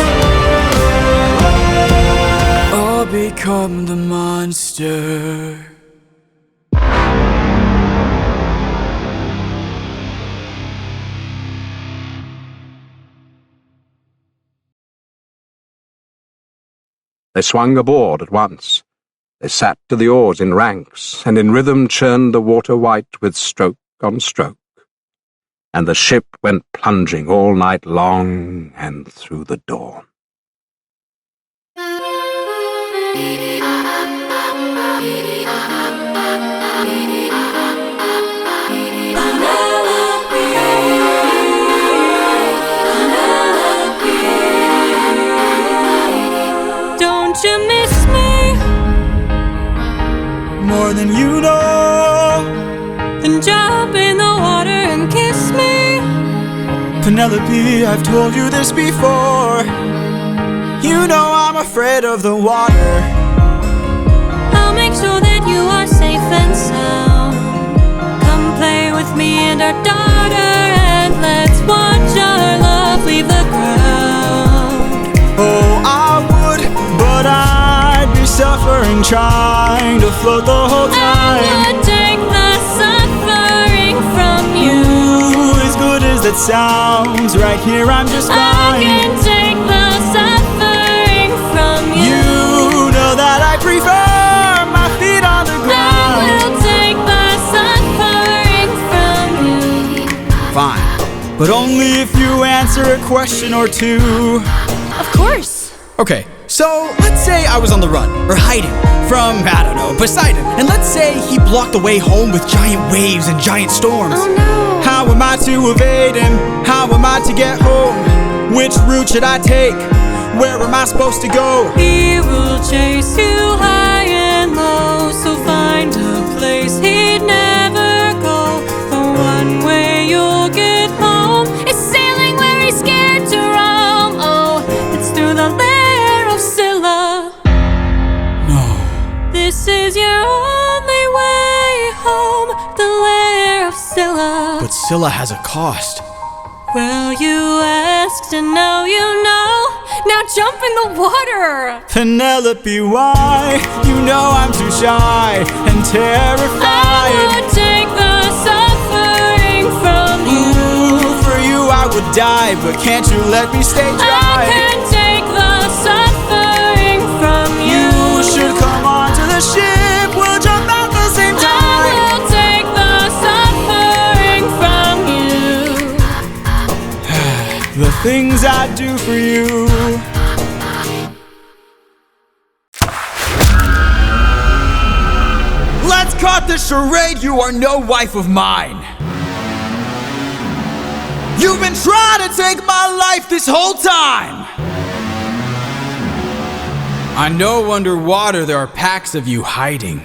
I'll become the monster. They swung aboard at once. They sat to the oars in ranks, and in rhythm churned the water white with stroke on stroke. And the ship went plunging all night long and through the dawn. Don't you miss me? More than you know. Then jump in the water and kiss me. Penelope, I've told you this before. You know I'm afraid of the water. I'll make sure that you are safe and sound. Come play with me and our daughter, and let's watch our love leave the ground. Oh, I would, but I'd be suffering trying to float the whole time. I would take the suffering from you. Ooh, as good as that sounds, right here I'm just fine. I can take the suffering from you. You know that I prefer my feet on the I ground. will take the suffering from you. Fine, but only if you answer a question or two. Of course. Okay, so let's say I was on the run, or hiding, from, I don't know, Poseidon. And let's say he blocked the way home with giant waves and giant storms. Oh no. How am I to evade him? How am I to get home? Which route should I take? Where am I supposed to go? He will chase you high and low, so find a place he'd never go. The one way you'll get home is sailing where he's scared to roam. Oh, it's through the lair of Scylla. No. This is your only way home, the lair of Scylla. But Scylla has a cost. Well, you asked and now you know. Now jump in the water. Penelope, why? You know I'm too shy and terrified. I would take the suffering from you. Ooh, for you I would die, but can't you let me stay dry? I can take the suffering from you. You should come onto the ship. We'll jump at the same I time. will take the suffering from you. The things I do for you. Let's cut the charade. You are no wife of mine. You've been trying to take my life this whole time. I know underwater there are packs of you hiding.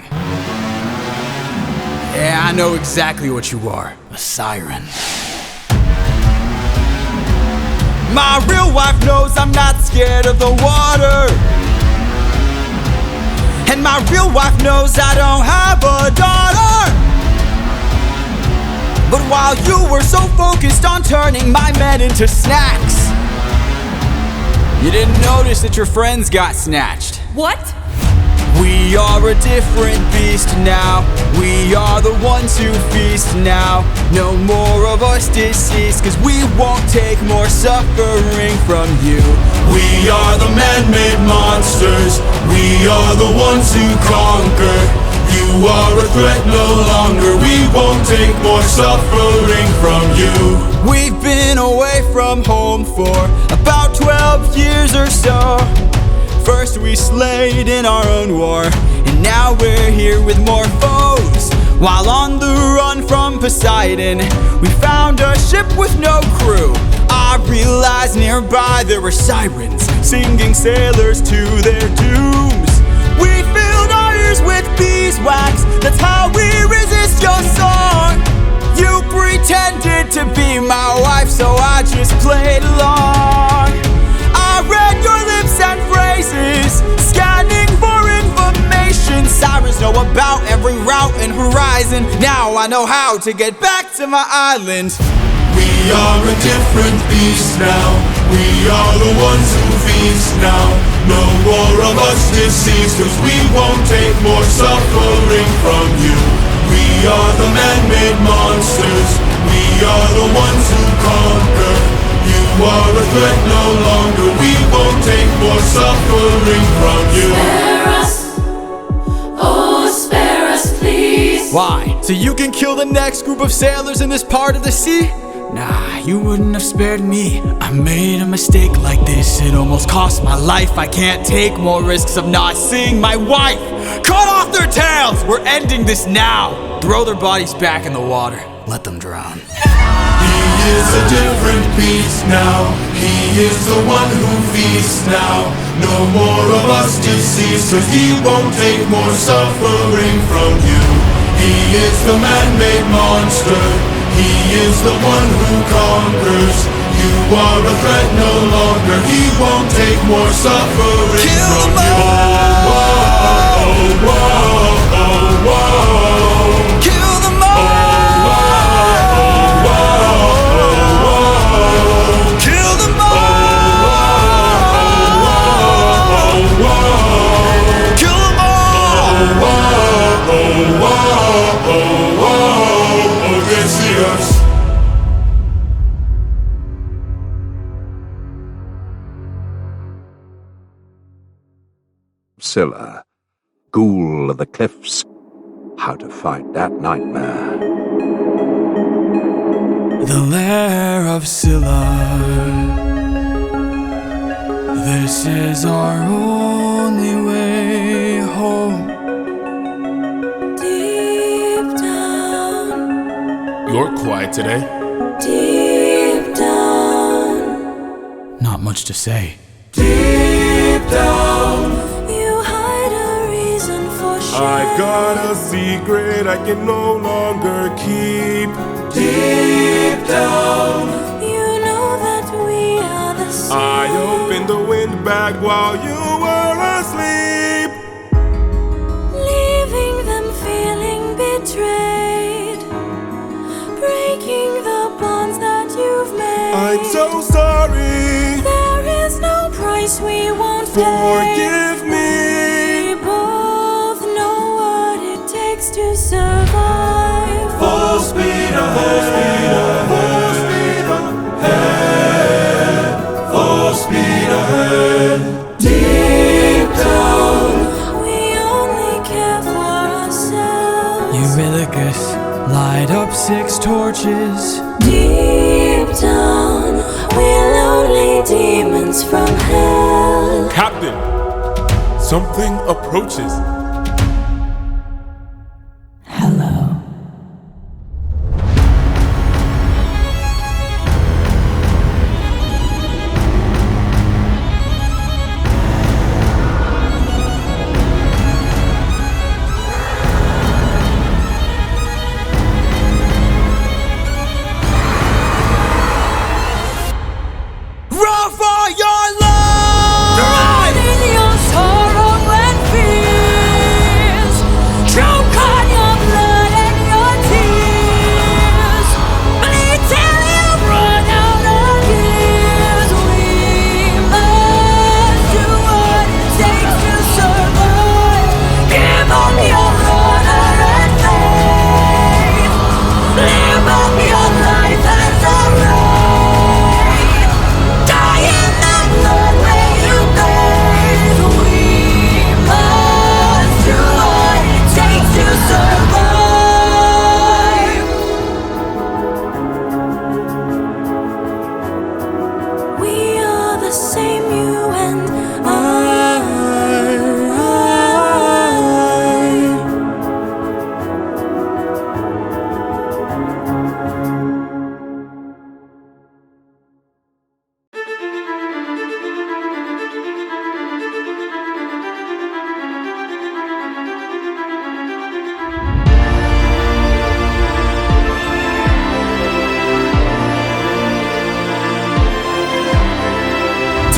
Yeah, I know exactly what you are. A siren. My real wife knows I'm not scared of the water. And my real wife knows I don't have a daughter. But while you were so focused on turning my men into snacks, you didn't notice that your friends got snatched. What? We are a different beast now. We are the ones who feast now. No more of us deceased, 'cause we won't take more suffering from you. We are the man-made monsters. We are the ones who conquer. You are a threat no longer. We won't take more suffering from you. We've been away from home for about 12 years or so. First we slayed in our own war, and now we're here with more foes. While on the run from Poseidon, we found a ship with no crew. I realized nearby there were sirens, singing sailors to their dooms. We filled our ears with beeswax, that's how we resist your song. You pretended to be my wife, so I just played along. I read your lips and phrases, scanning for information. Sirens know about every route and horizon. Now I know how to get back to my island. We are a different beast now. We are the ones who feast now. No more of us deceased, 'cause we won't take more suffering from you. We are the man-made monsters. We are the ones who conquer. You are a threat no longer. We won't take more suffering from you. Spare us, oh spare us please. Why? So you can kill the next group of sailors in this part of the sea? Nah, you wouldn't have spared me. I made a mistake like this, it almost cost my life. I can't take more risks of not seeing my wife. Cut off their tails! We're ending this now. Throw their bodies back in the water. Let them drown. He is a different beast now. He is the one who feasts now. No more of us deceased, 'cause he won't take more suffering from you. He is the man-made monster. He is the one who conquers. You are a threat no longer. He won't take more suffering from you. Whoa, whoa, whoa, whoa. Kill them all! Kill them all! Kill them all! Odysseus. Scylla, ghoul of the cliffs. How to fight that nightmare. The lair of Scylla. This is our only way home. Deep down, You're quiet today. deep down, Not much to say. Deep down, you hide a reason for shame. I've got a secret I can no longer keep. Deep down, You know that we are the same. I opened the wind bag while you were asleep. Leaving them feeling betrayed, breaking the bonds that you've made. I'm so sorry. There is no price we won't pay. Forgive me. We both know what it takes to survive. Full speed ahead. Full speed ahead. Full speed ahead. Deep down, We only care for ourselves. Eurylochus, light up 6 torches. Deep down, we're lonely demons from hell. Captain, something approaches. Hello. Run for your life! In your sorrow and fear,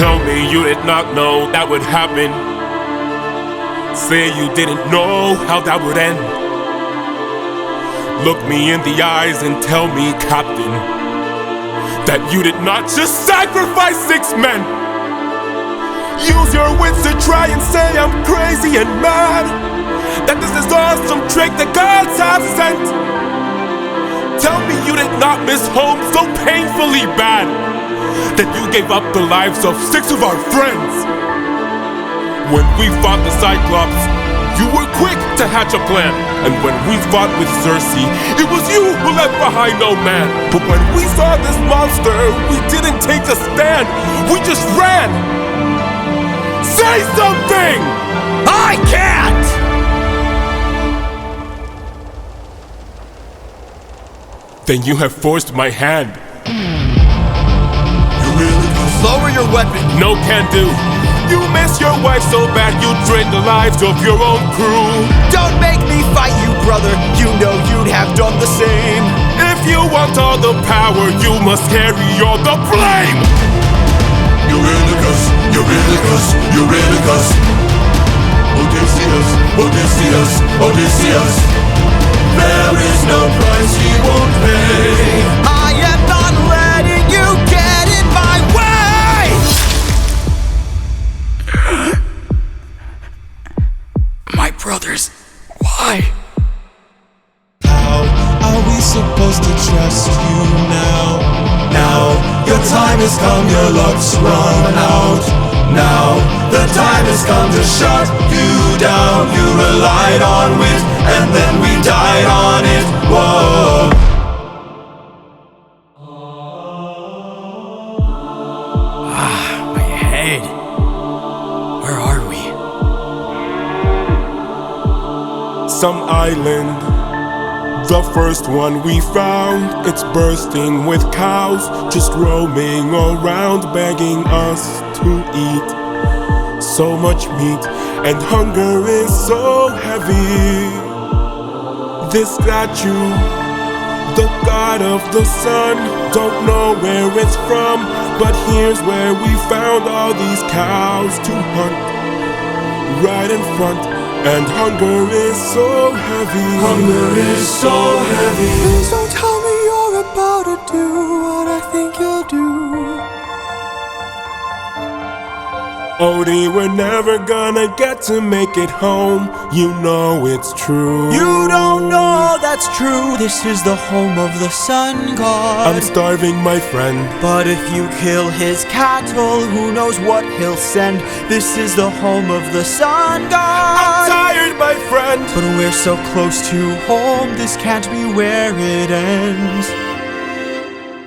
Tell me you did not know that would happen. Say you didn't know how that would end. Look me in the eyes and tell me, Captain, that you did not just sacrifice 6 men. Use your wits to try and say I'm crazy and mad, that this is all some trick the gods have sent. Tell me you did not miss home so painfully bad, that you gave up the lives of 6 of our friends. When we fought the Cyclops, you were quick to hatch a plan. And when we fought with Circe, it was you who left behind no man. But when we saw this monster, we didn't take a stand, we just ran. Say something! I can't! Then you have forced my hand. You really lower your weapon. No can do. You miss your wife so bad you drained the lives of your own crew. Don't make me fight you, brother. You know you'd have done the same. If you want all the power, you must carry all the blame. Eurylochus, Eurylochus, Eurylochus. Odysseus, Odysseus, Odysseus. There is no price he won't pay. I am not letting you get in my way! My brothers, why? How are we supposed to trust you now? Now, your time has come, your luck's run out. Now, the time has come to shut you down. You relied on wit, and then we died on it. Whoa. My head. Where are we? Some island, the first one we found. It's bursting with cows, just roaming around, begging us to eat. So much meat, and hunger is so heavy. This statue, the god of the sun, don't know where it's from, but here's where we found all these cows to hunt. Right in front, and hunger is so heavy. Hunger is so heavy. Please don't tell me you're about to do what I think you'll do. Odie, we're never gonna get to make it home. You know it's true. You don't know that's true. This is the home of the sun god. I'm starving, my friend. But if you kill his cattle, who knows what he'll send. This is the home of the sun god. I'm tired, my friend. But we're so close to home, this can't be where it ends.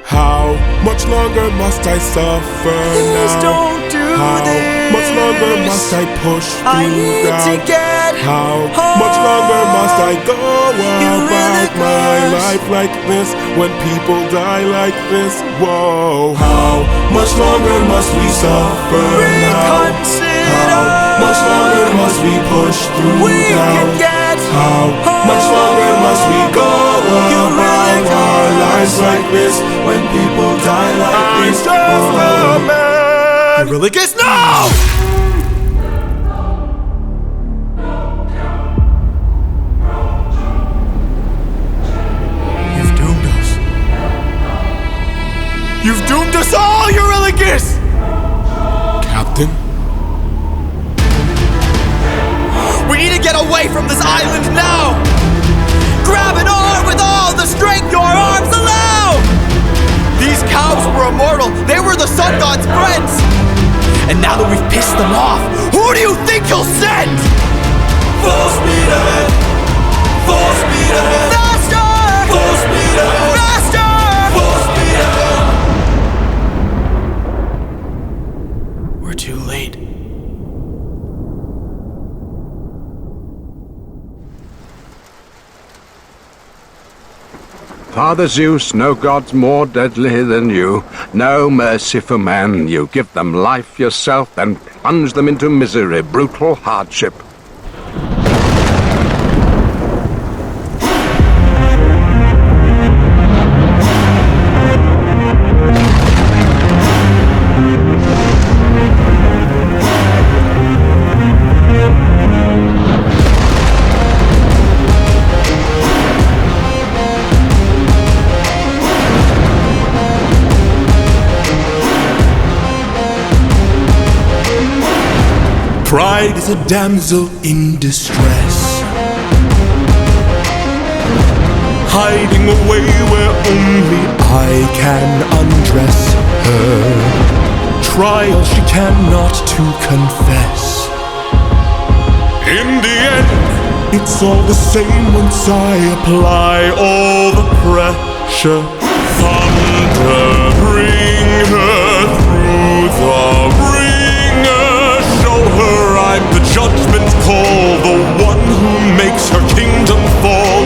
How much longer must I suffer Please now? don't do How this. much longer must I push through I need doubt? to get How home. much longer must I go about my Eurylochus. life like this, when people die like this? Whoa. How much longer must we suffer now? Reconsider. How much longer must we push through We doubt? can get How much longer must we go about our lives like this, when people die like I'm this? just a man. Eurylochus, no! You've doomed us. You've doomed us all, Eurylochus! Captain? We need to get away from this island now! Grab an arm with all the strength your arms allow! These cows were immortal, they were the sun god's friends! And now that we've pissed them off, who do you think you'll send? Full speed ahead! Full speed ahead! Faster! Full speed ahead! Faster! Full speed ahead! We're too late. Father Zeus, no gods more deadly than you. No mercy for men. You give them life yourself, then plunge them into misery, brutal hardship. Pride is a damsel in distress, hiding away where only I can undress her. Trial she cannot to confess. In the end, it's all the same once I apply all the pressure. Thunder, bring her through the ringer. Show her I'm the judgment call, the one who makes her kingdom fall.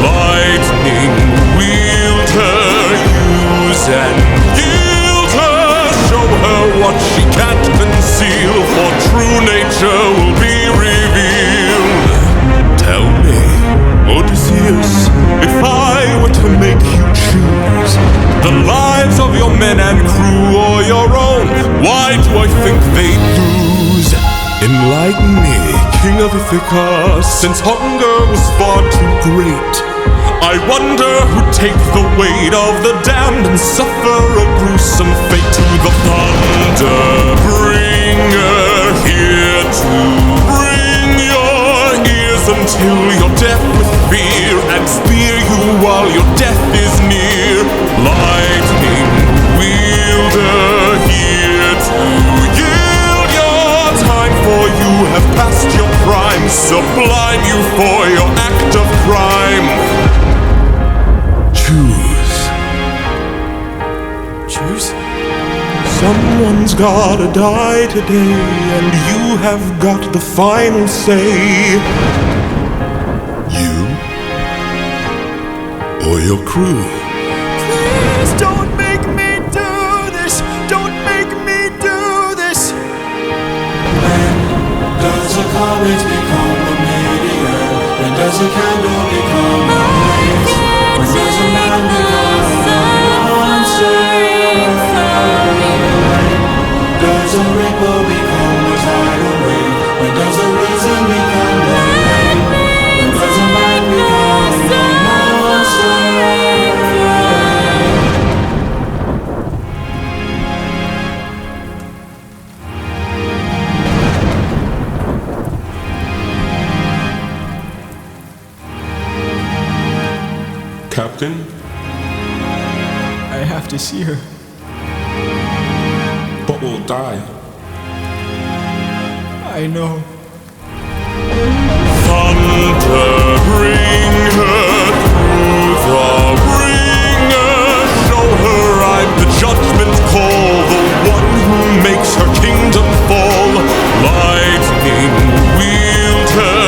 Lightning, wield her, use and yield her. Show her what she can't conceal, for true nature will be revealed. Tell me, Odysseus, if I were to make you choose the lives of your men and crew or your own, why do I think they'd lose? Enlighten me, King of Ithaca, since hunger was far too great. I wonder who'd take the weight of the damned and suffer a gruesome fate. To the thunder bringer, here to bring your ears until you're deaf with fear, and spear you while your death is near. Lightning wielder, here to yield your time, for you have passed your prime. Sublime you for your act of crime. Choose. Someone's gotta die today, and you have got the final say. You or your crew. Please don't make me do this. Don't make me do this. When does a comet become a meteor? When does a candle become a blaze? When does a man become a monster? Does a ripple become a tidal wave? When does a reason become a lake? When does a man become a monster? Captain? I have to see her. But we'll die. I know. Thunder, bring her through the ringer. Show her I'm the judgment call, the one who makes her kingdom fall. Lightning, wield her,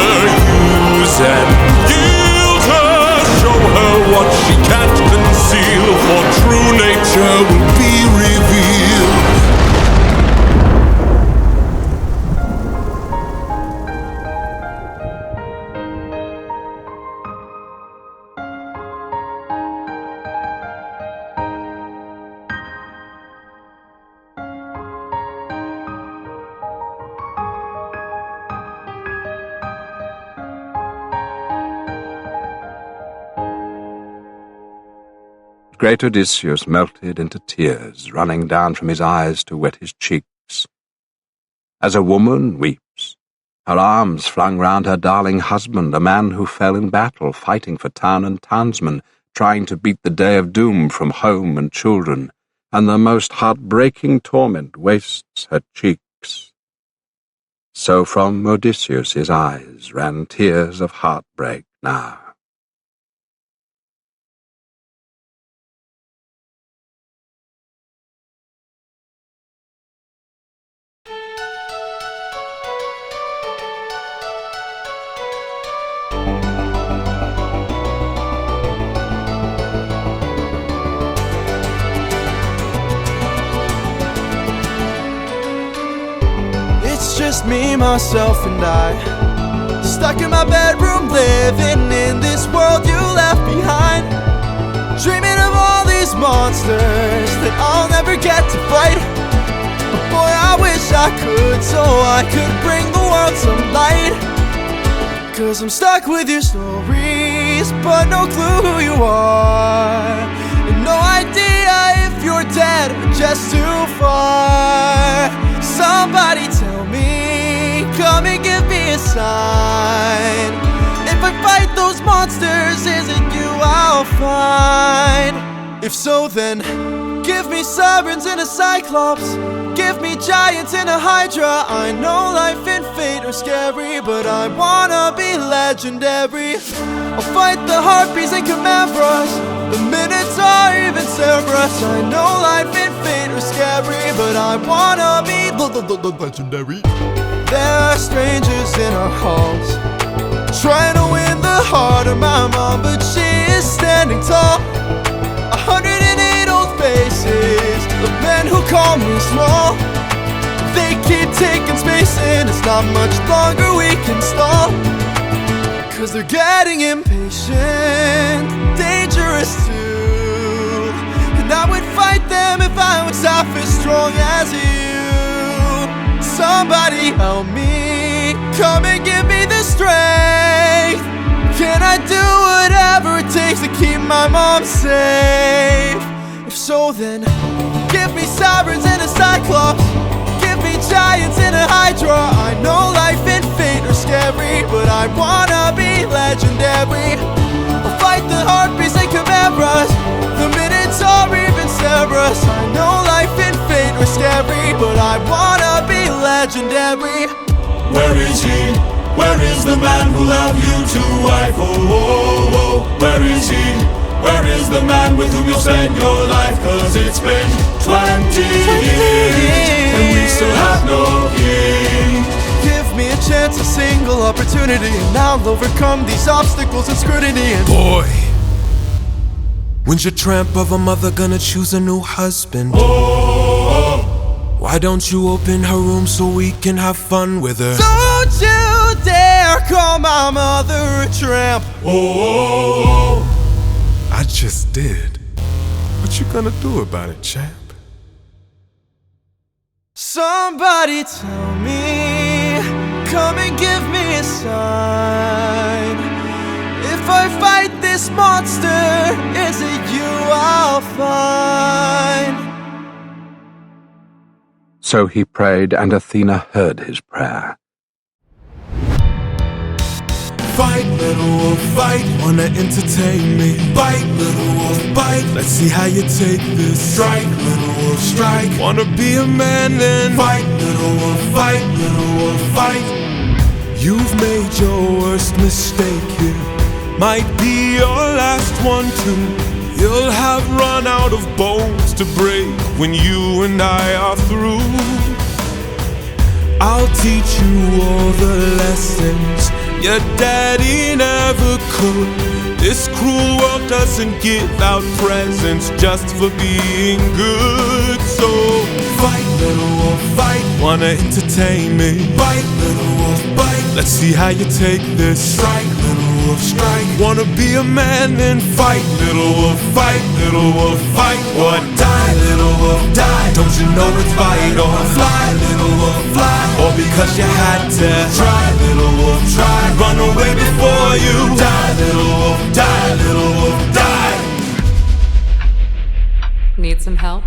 use and yield her. Show her what she can't conceal, for true nature will be revealed. Great Odysseus melted into tears, running down from his eyes to wet his cheeks. As a woman weeps, her arms flung round her darling husband, a man who fell in battle, fighting for town and townsmen, trying to beat the day of doom from home and children, and the most heartbreaking torment wastes her cheeks. So from Odysseus's eyes ran tears of heartbreak now. Just me, myself, and I, stuck in my bedroom, living in this world you left behind, dreaming of all these monsters that I'll never get to fight. But boy, I wish I could, so I could bring the world some light. 'Cause I'm stuck with your stories, but no clue who you are, and no idea if you're dead or just too far. Somebody tell me, come and give me a sign. If I fight those monsters, is it you I'll find? If so, then give me sirens and a cyclops. Give me giants and a hydra. I know life and fate are scary, but I wanna be legendary. I'll fight the harpies and chimera's, the minotaur, even Cerberus. I know life and fate are scary, but I wanna be legendary. There are strangers in our halls, trying to win the heart of my mom, but she is standing tall. 108 old faces of men who call me small. They keep taking space and it's not much longer we can stall. Cause they're getting impatient, dangerous too. And I would fight them if I was half as strong as you. Somebody help me, come and give me the strength. Can I do whatever it takes to keep my mom safe? If so, then give me sirens and a cyclops. Give me giants and a hydra. I know life and fate are scary, but I wanna be legendary. I'll fight the harpies and chimeras, the minotaur, even Cerberus. I know life and fate are scary, but I wanna be legendary. Where is he? Where is the man who loved you to wife? Oh, oh, oh. Where is he? Where is the man with whom you'll spend your life? Cause it's been 20 years and we still have no king. Give me a chance, a single opportunity, and I'll overcome these obstacles and scrutiny. And boy, when's your tramp of a mother gonna choose a new husband? Oh, why don't you open her room so we can have fun with her? Don't you dare call my mother a tramp. oh. I just did. What you gonna do about it, champ? Somebody tell me, come and give me a sign. If I fight this monster, is it you I'll find? So he prayed, and Athena heard his prayer. Fight, little wolf, fight, wanna entertain me. Bite, little wolf, bite, let's see how you take this. Strike, little wolf, strike, wanna be a man then. Fight, little wolf, fight, little wolf, fight. You've made your worst mistake here, might be your last one too. You'll have run out of bones to break when you and I are through. I'll teach you all the lessons your daddy never could. This cruel world doesn't give out presents just for being good. So fight, little wolf, fight, wanna entertain me. Bite, little wolf, bite, let's see how you take this. Strike, little wolf, strike, wanna be a man then fight, little wolf, fight, little wolf, fight. What? Die, little wolf, die, don't you know it's fight or fly, little wolf, fly. Or because you had to try, little wolf, try, run away before you die, little wolf, die, little wolf, die. Need some help?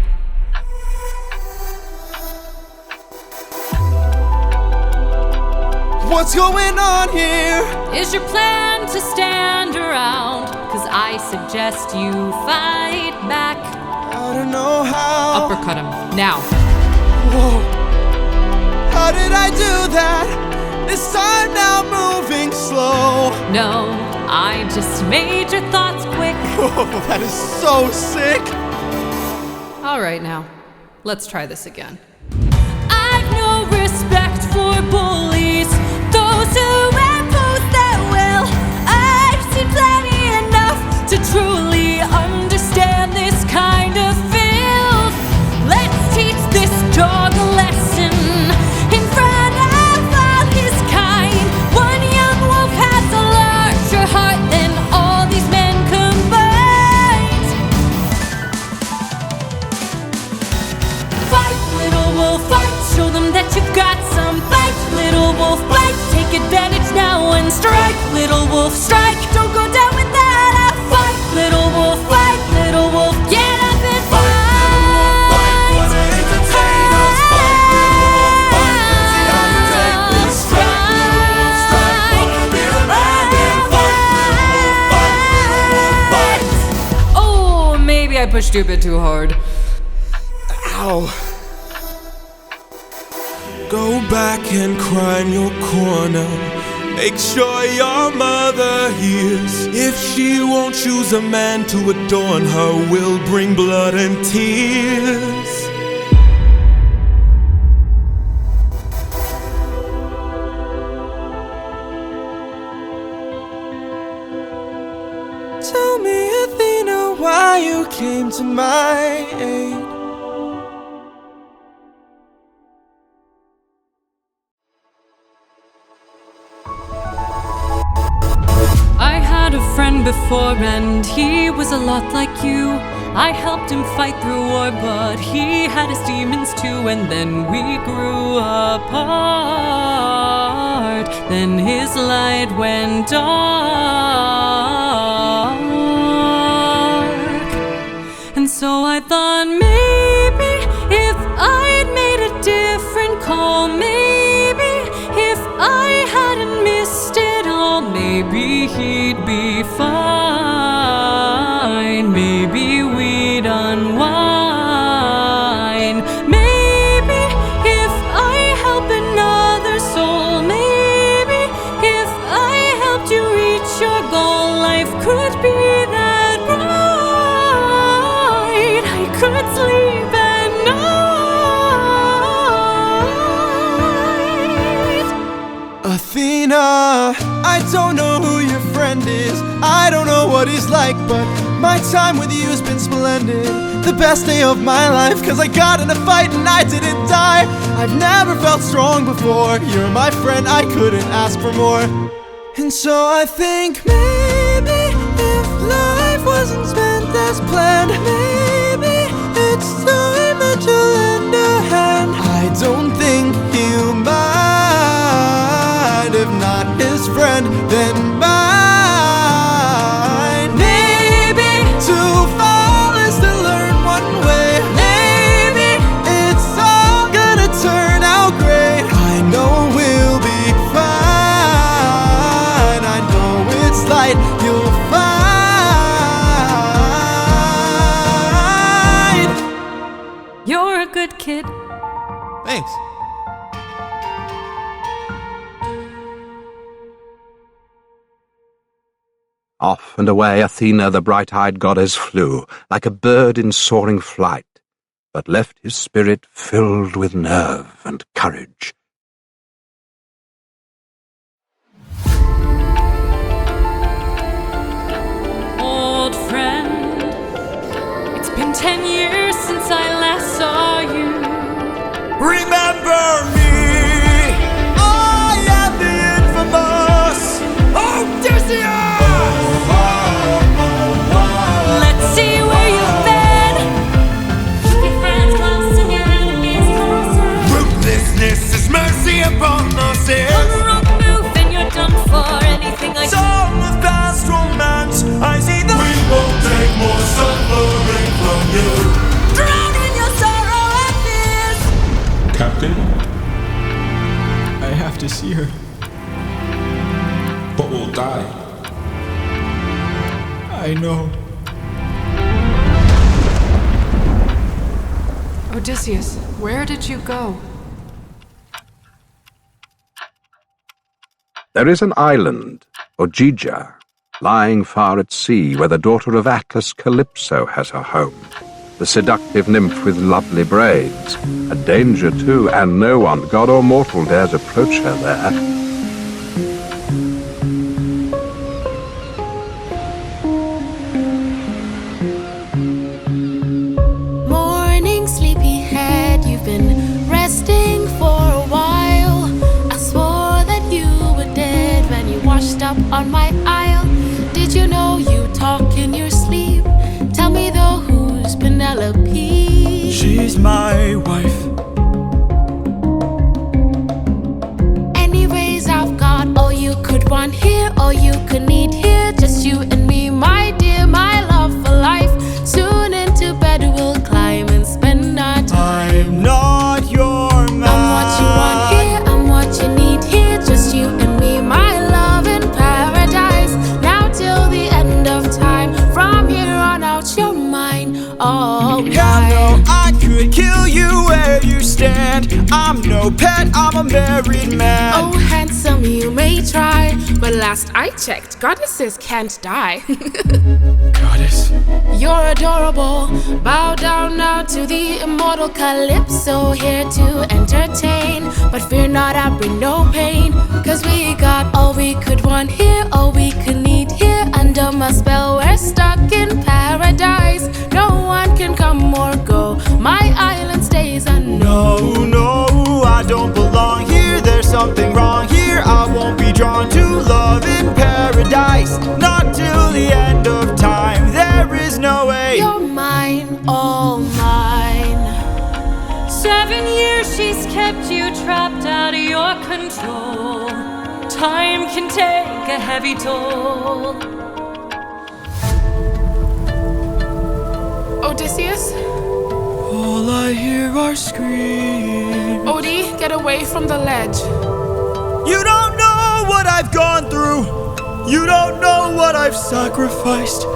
What's going on here? Is your plan to stand around? Cause I suggest you fight back. I don't know how. Uppercut him, now. Whoa. How did I do that? This time now moving slow. No, I just made your thoughts quick. Oh, that is so sick. All right, now, let's try this again. I've no respect for bullies, those who impose their will. I've seen plenty enough to truly understand this kind of filth. Let's teach this dog a lesson in front of all his kind. One young wolf has a larger heart than all these men combined. Fight, little wolf, fight. Show them that you've got some fight. Little wolf, bite. Take advantage now and strike. Little wolf, strike. Don't go down without a fight. Little wolf, fight. Little wolf, get up and fight. Wanna entertain us? Fight, little wolf, fight, let's see how you take this. Strike. pushed you a bit too hard. Ow. Go back and cry in your corner. Make sure your mother hears. If she won't choose a man to adorn her, we'll bring blood and tears. Tell me, Athena, why you came to my aid. I had a friend before and he was a lot like you. I helped him fight through war, but he had his demons too. And then we grew apart. Then his light went dark. And so I thought maybe if I'd made a different call, maybe if I hadn't missed it all, maybe he'd be fine. Maybe we'd unwind. Maybe if I help another soul, maybe if I helped you reach your goal, life could be that bright. I could sleep at night. Athena, I don't know who your friend is. I don't know what he's like, but my time with you has been splendid. The best day of my life, cause I got in a fight and I didn't die. I've never felt strong before. You're my friend, I couldn't ask for more. And so I think maybe if life wasn't spent as planned, maybe it's time that you lend a hand. I don't think he'll mind. If not his friend, then mine. Maybe to fall is to learn one way. Maybe it's all gonna turn out great. I know we'll be fine. I know it's light you'll find. You're a good kid. Thanks. Off and away Athena, the bright-eyed goddess, flew, like a bird in soaring flight, but left his spirit filled with nerve and courage. Old friend, it's been 10 years since I last saw you. Remember me, I am the infamous Odysseus! Let's see where you've been. Keep your friends close and your enemies closer. Ruthlessness is mercy upon us. On the wrong move and you're done for. Anything I Song of past romance, I see the we won't take more suffering from you. drown in your sorrow and fears. Captain, I have to see her. but we'll die. I know. Odysseus, where did you go? There is an island, or Gigi, lying far at sea, where the daughter of Atlas, Calypso, has her home. The seductive nymph with lovely braids, a danger too, and no one, god or mortal, dares approach her there. Morning, sleepyhead, you've been resting for a while. I swore that you were dead when you washed up on my isle. Did you know you talk in your sleep? Tell me though, who's Penelope? She's my wife. Anyways, I've got all you could want here, all you could need here. Just you and me, my dear, my love for life. Soon into bed we'll climb and spend our time. I'm not your man. I'm what you want here, I'm what you need here. Just you and me, my love in paradise. Now till the end of time. From here on out, you're mine. All no pet, I'm a married man. Oh, handsome, you may try, but last I checked, goddesses can't die. Goddess. You're adorable. Bow down now to the immortal Calypso, here to entertain. But fear not, I bring no pain, 'cause we got all we could want here, all we could need here. Under my spell, we're stuck in paradise. No one can come or go. My island stays unknown. No, I don't belong here. There's something wrong here. I won't be drawn to love in paradise. Not till the end of time. There is no way. You're mine, all mine. 7 years she's kept you trapped out of your control. Time can take a heavy toll. Odysseus? All I hear are screams. Odie, get away from the ledge. You don't know what I've gone through. You don't know what I've sacrificed.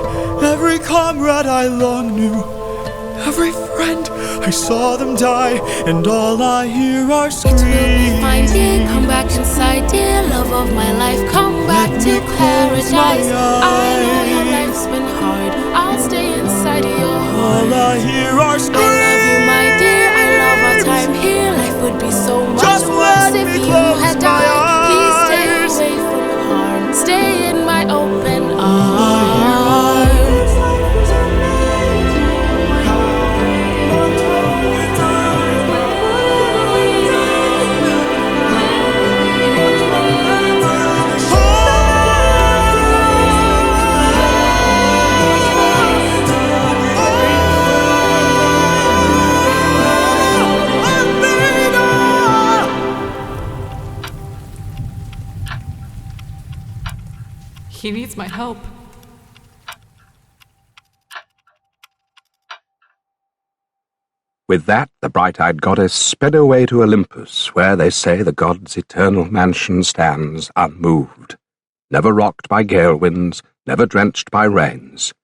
Every comrade I long knew, every friend, I saw them die, and all I hear are screams. It will be fine, dear, come back inside, dear. Love of my life, come back to paradise. I know your life's been hard, I'll stay inside of your heart. All I hear are screams. I love you, my dear, I love our time here. Life would be so much Just worse let if me you close had my died. Please stay eyes. away from harm, stay in my open arms. He needs my help. With that, the bright-eyed goddess sped away to Olympus, where they say the god's eternal mansion stands unmoved, never rocked by gale winds, never drenched by rains.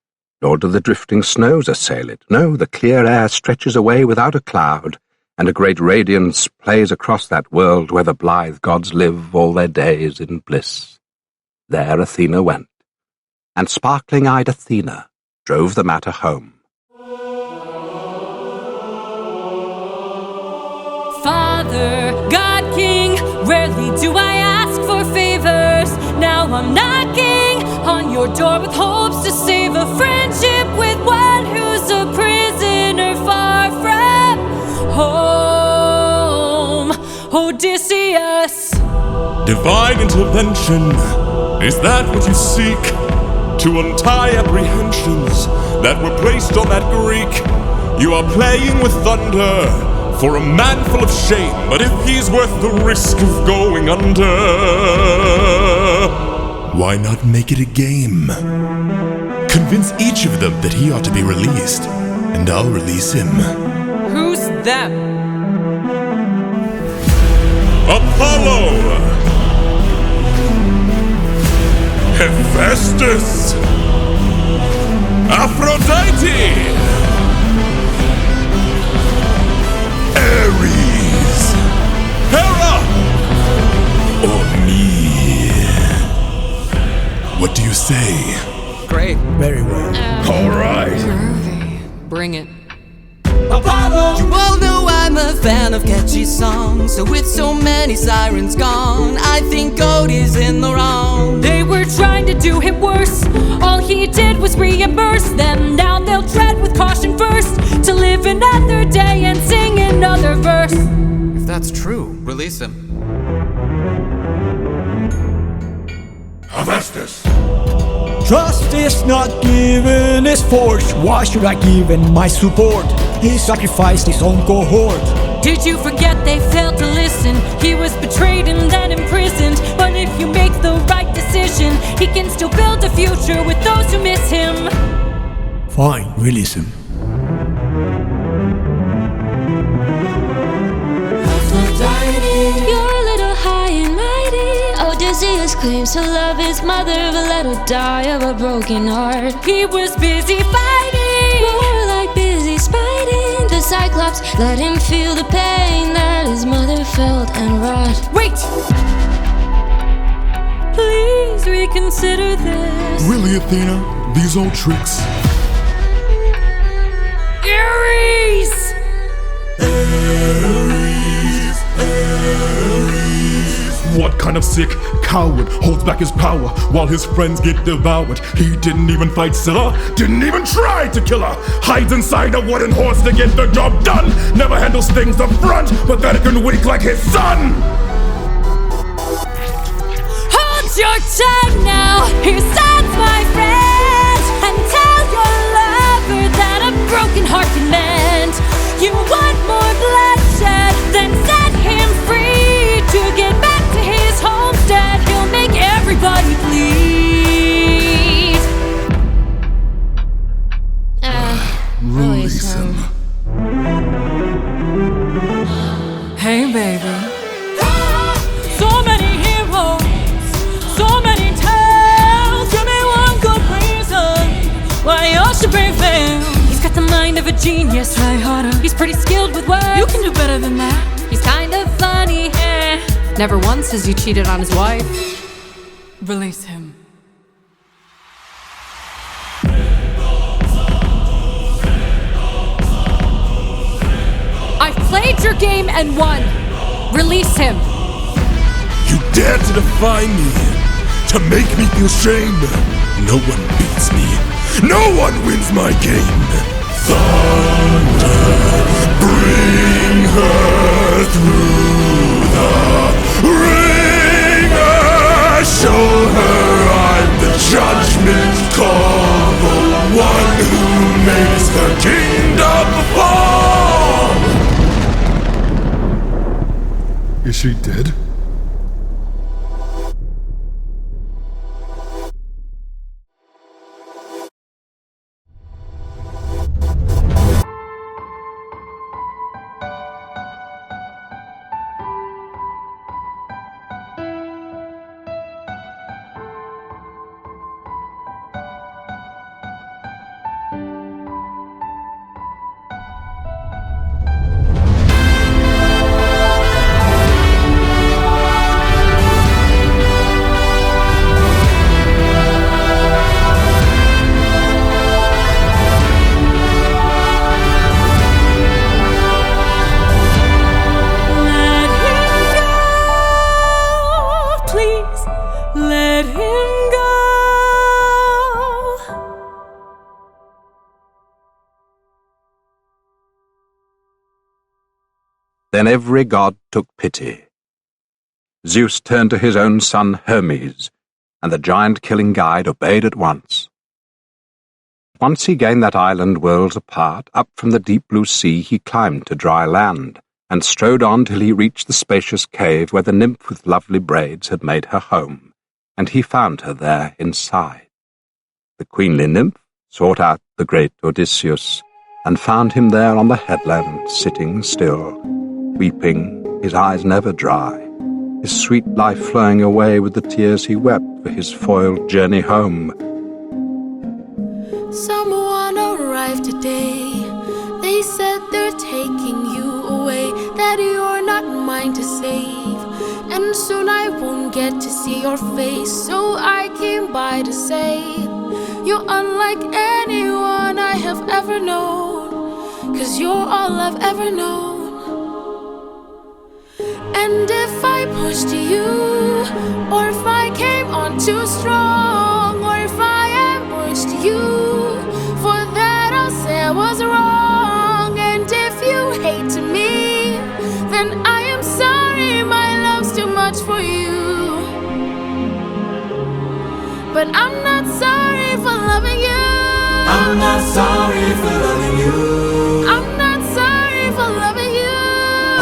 Nor do the drifting snows assail it. No, the clear air stretches away without a cloud, and a great radiance plays across that world where the blithe gods live all their days in bliss. There Athena went, and sparkling-eyed Athena drove the matter home. Father, God King, rarely do I ask for favors. Now I'm knocking on your door with hopes to save a friendship with one who's a prisoner far from home. Odysseus. Divine intervention, is that what you seek? To untie apprehensions that were placed on that Greek? You are playing with thunder for a man full of shame, but if he's worth the risk of going under, why not make it a game? Convince each of them that he ought to be released, and I'll release him. Who's them? Apollo! Hephaestus! Aphrodite! Ares! Hera! Or me? What do you say? Great. Very well. All right. Groovy. Bring it. Apollo! You all know I'm a fan of catchy songs, so with so many sirens gone, I think Cody's in the wrong. They were trying to do him worse. All he did was reimburse them. Now they'll tread with caution first to live another day and sing another verse. If that's true, release him. Hephaestus! Justice not given is forced. Why should I give in my support? He sacrificed his own cohort. Did you forget they failed to listen? He was betrayed and then imprisoned. But if you make the right decision, he can still build a future with those who miss him. Fine, release him. You're a little high and mighty. Odysseus claims to love his mother, but let her die of a broken heart. He was busy fighting, more like busy spiting. The Cyclops. Let him feel the pain that his mother felt and wrought. Wait! Please reconsider this. Really, Athena? These old tricks? Ares! What kind of sick coward holds back his power while his friends get devoured? He didn't even fight Scylla, didn't even try to kill her. Hides inside a wooden horse to get the job done. Never handles things up front, pathetic and weak like his son. Hold your tongue now, hear signs, my friend, and tell your lover that a broken heart can mend. You want more bloodshed, then set him free to get back to his homestead. He'll make everybody bleed. Release him. Hey, baby. So many heroes, so many tales. Give me one good reason why you should prevail. He's got the mind of a genius. Try harder. He's pretty skilled with words. You can do better than that. He's kind of funny. Never once has he cheated on his wife. Release him. I've played your game and won. Release him. You dare to defy me, to make me feel shame. No one beats me. No one wins my game. Thunder, bring her through the ringer. Show her I'm the judgment call, the one who makes the kingdom fall. Is she dead? Then every god took pity. Zeus turned to his own son Hermes, and the giant-killing guide obeyed at once. Once he gained that island worlds apart, up from the deep blue sea he climbed to dry land, and strode on till he reached the spacious cave where the nymph with lovely braids had made her home, and he found her there inside. The queenly nymph sought out the great Odysseus, and found him there on the headland, sitting still, weeping, his eyes never dry, his sweet life flowing away with the tears he wept for his foiled journey home. Someone arrived today. They said they're taking you away, that you're not mine to save, and soon I won't get to see your face. So I came by to say, you're unlike anyone I have ever known, 'cause you're all I've ever known. And if I pushed you, or if I came on too strong, or if I ambushed you, for that I'll say I was wrong. And if you hate me, then I am sorry, my love's too much for you. But I'm not sorry for loving you. I'm not sorry for loving you. I'm not sorry for loving you.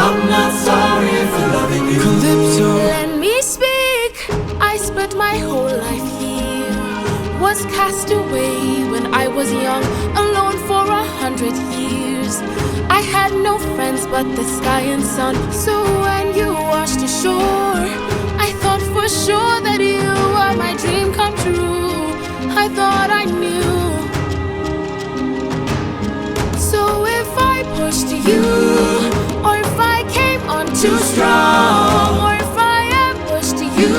I'm not sorry for loving you. Calypso. Let me speak. I spent my whole life here, was cast away when I was young, alone for 100 years. I had no friends but the sky and sun. So when you washed ashore, I thought for sure that you were my dream come true. I thought I knew. So if I pushed you, too strong. Or if I ambushed you,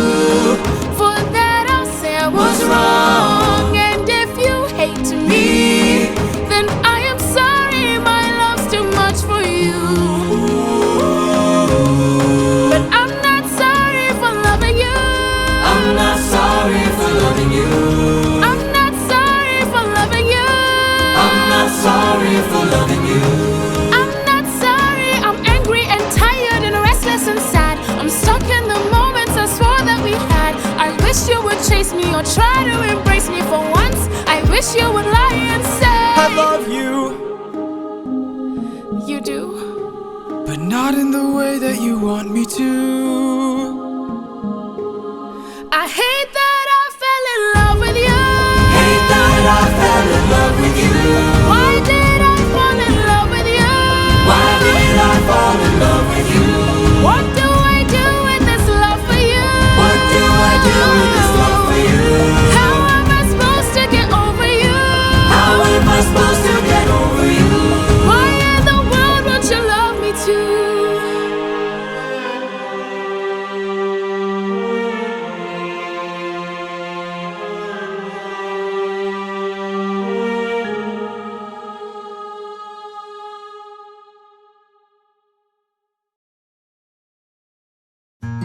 for that I'll say I was wrong. And if you hate me, then I am sorry, my love's too much for you. But I'm not sorry for loving you. I'm not sorry for loving you. I'm not sorry for loving you. I'm not sorry for loving you. I'm not sorry, I'm angry and tired and restless and sad. I'm stuck in the moments I swore that we had. I wish you would chase me or try to embrace me for once. I wish you would lie and say I love you. You do? But not in the way that you want me to. I hate that I fell in love with you. Hate that I fell in love with you. Why did I fall in love with you? Why did I fall in love with you? What do I do with this love for you? What do I do with this love for you? How am I supposed to get over you? How am I supposed to get over you? Why in the world won't you love me too?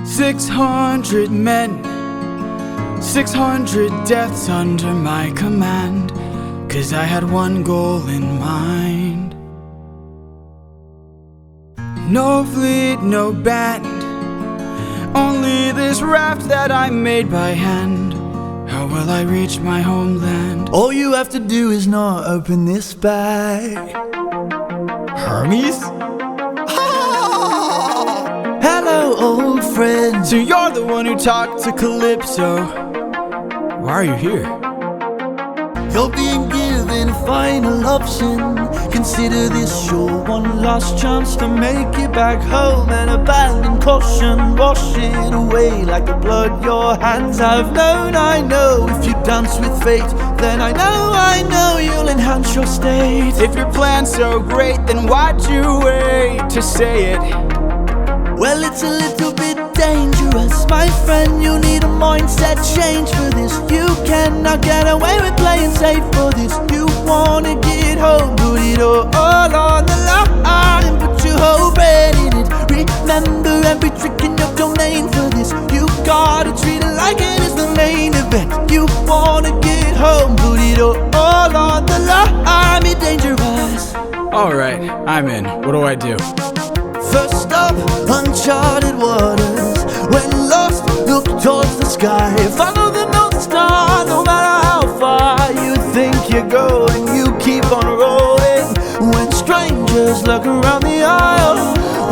600 men, 600 deaths under my command, 'cause I had one goal in mind. No fleet, no band, only this raft that I made by hand. How will I reach my homeland? All you have to do is not open this bag. Hermes? Hello, old friend. So you're the one who talked to Calypso. Why are you here? You're being given a final option. Consider this your one last chance to make it back home and abandon caution. Wash it away like the blood your hands have known. I know if you dance with fate, then I know you'll enhance your state. If your plan's so great, then why'd you wait to say it? Well, it's a little bit dangerous, my friend. You need a mindset change for this. You cannot get away with playing safe for this. You wanna get home, put it all on the line and put your whole brain in it. Remember every trick in your domain for this. You gotta treat it like it is the main event. You wanna get home, put it all on the line, be dangerous. Alright, I'm in. What do I do? First stop, uncharted waters. When lost, look towards the sky. Follow the North Star, no matter how far you think you're going. You keep on rolling. When strangers look around the aisle,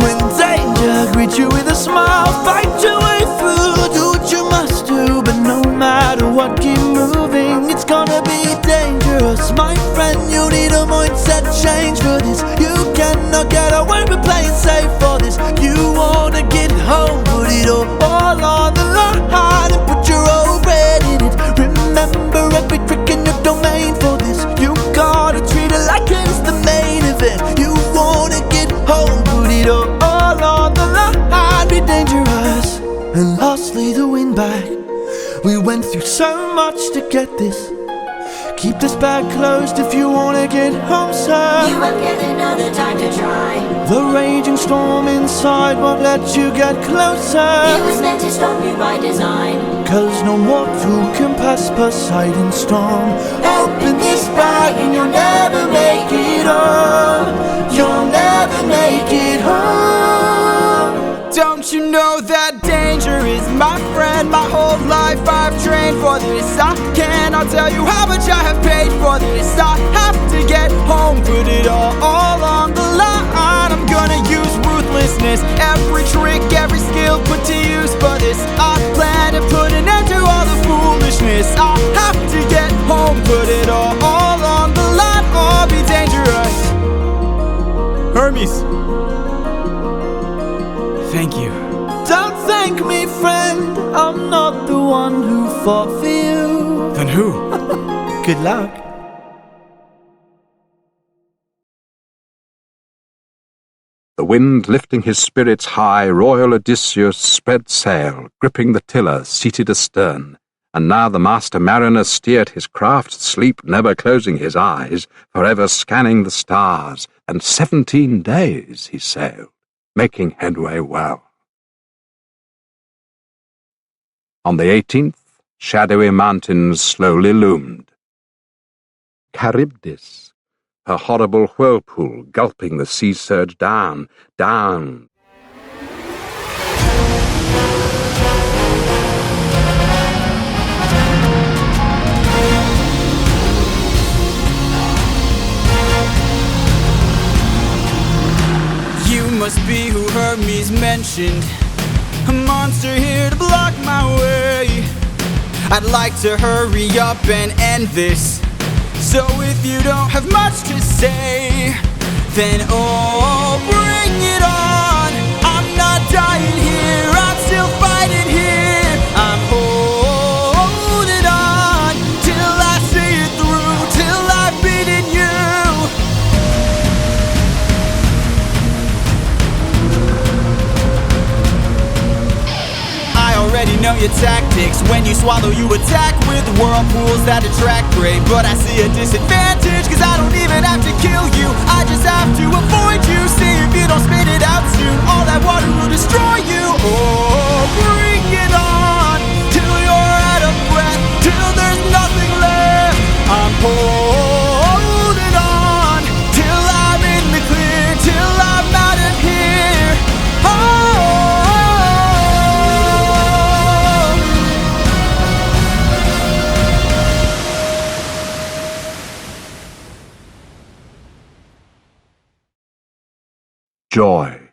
when danger greets you with a smile, fight your way through, do what you must do. But no matter what, keep moving. It's gonna be dangerous, my friend. You need a mindset change for this. You cannot get away with playing safe for this. You wanna get home, put it all on the line and put your whole brain in it. Remember every trick in your domain for this. You gotta treat it like it's the main event. You wanna get home, put it all on the line, be dangerous. And lastly, the wind back. We went through so much to get this. Keep this bag closed if you wanna get home, sir. You won't get another time to try. The raging storm inside won't let you get closer. It was meant to stop you by design. 'Cause no mortal can pass Poseidon's storm. Open this bag and you'll never make it home. You'll never make it home. Don't you know that danger is my friend? My whole life I've trained for this. I cannot tell you how much I have paid for this. I have to get home, put it all on the line. I'm gonna use ruthlessness, every trick, every skill put to use for this. I plan to put an end to all the foolishness. I have to get home, put it all on the line, or be dangerous. Hermes, thank you. Don't thank me, friend. I'm not the one who fought for you. Then who? Good luck. The wind lifting his spirits high, royal Odysseus spread sail, gripping the tiller, seated astern. And now the master mariner steered his craft, sleep never closing his eyes, forever scanning the stars, and 17 days he sailed, making headway well. On the 18th, shadowy mountains slowly loomed. Charybdis, her horrible whirlpool gulping the sea surge down, down. You must be who Hermes mentioned, a monster here to block my way. I'd like to hurry up and end this, so if you don't have much to say, then oh, bring it on. I'm not dying here, I'm still fighting here. I'm holding on till I see it through, till I've beaten you. I already know your tactics. When you swallow, you attack with whirlpools that attract prey. But I see a disadvantage, cause I don't even have to kill you, I just have to avoid you. See if you don't spit it out soon, all that water will destroy you. Oh, bring it on, till you're out of breath, till there's nothing left. I'm holding on, till I'm in the clear, till I'm out of here. Joy,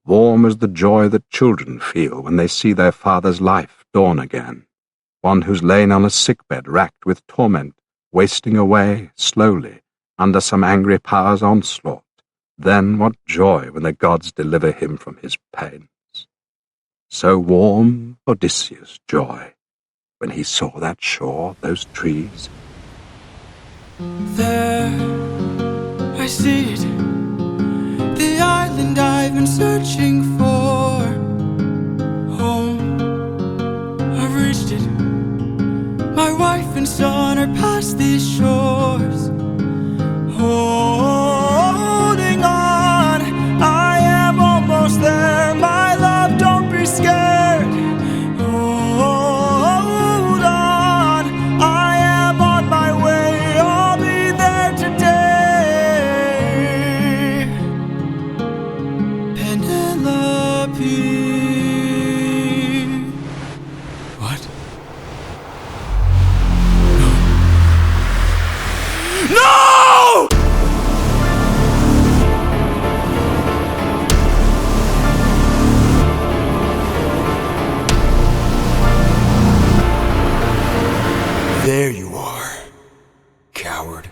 warm as the joy that children feel when they see their father's life dawn again, one who's lain on a sickbed racked with torment, wasting away slowly under some angry power's onslaught. Then what joy when the gods deliver him from his pains. So warm Odysseus' joy when he saw that shore, those trees. There, I see it, the island I've been searching for. Home, I've reached it. My wife and son are past these shores. Holding on, I am almost there. My love, don't be scared. Hold on, I am on my way. I'll be there today. Penelope. What? No! There you are, coward.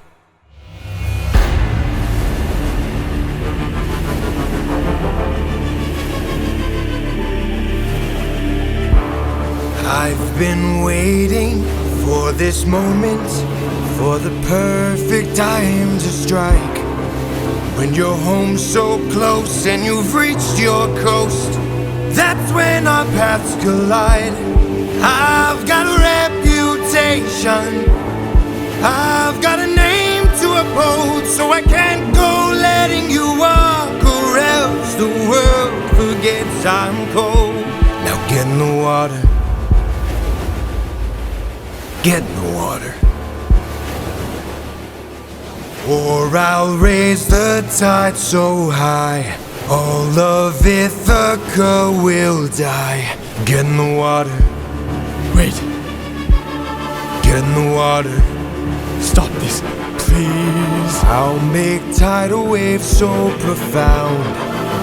I've been waiting for this moment, for the perfect time to strike. When you're home so close and you've reached your coast, that's when our paths collide. I've got a reputation, I've got a name to uphold, so I can't go letting you walk, or else the world forgets I'm cold. Now get in the water, get in the water, or I'll raise the tide so high, all of Ithaca will die. Get in the water. Wait. Get in the water. Stop this, please. I'll make tidal waves so profound,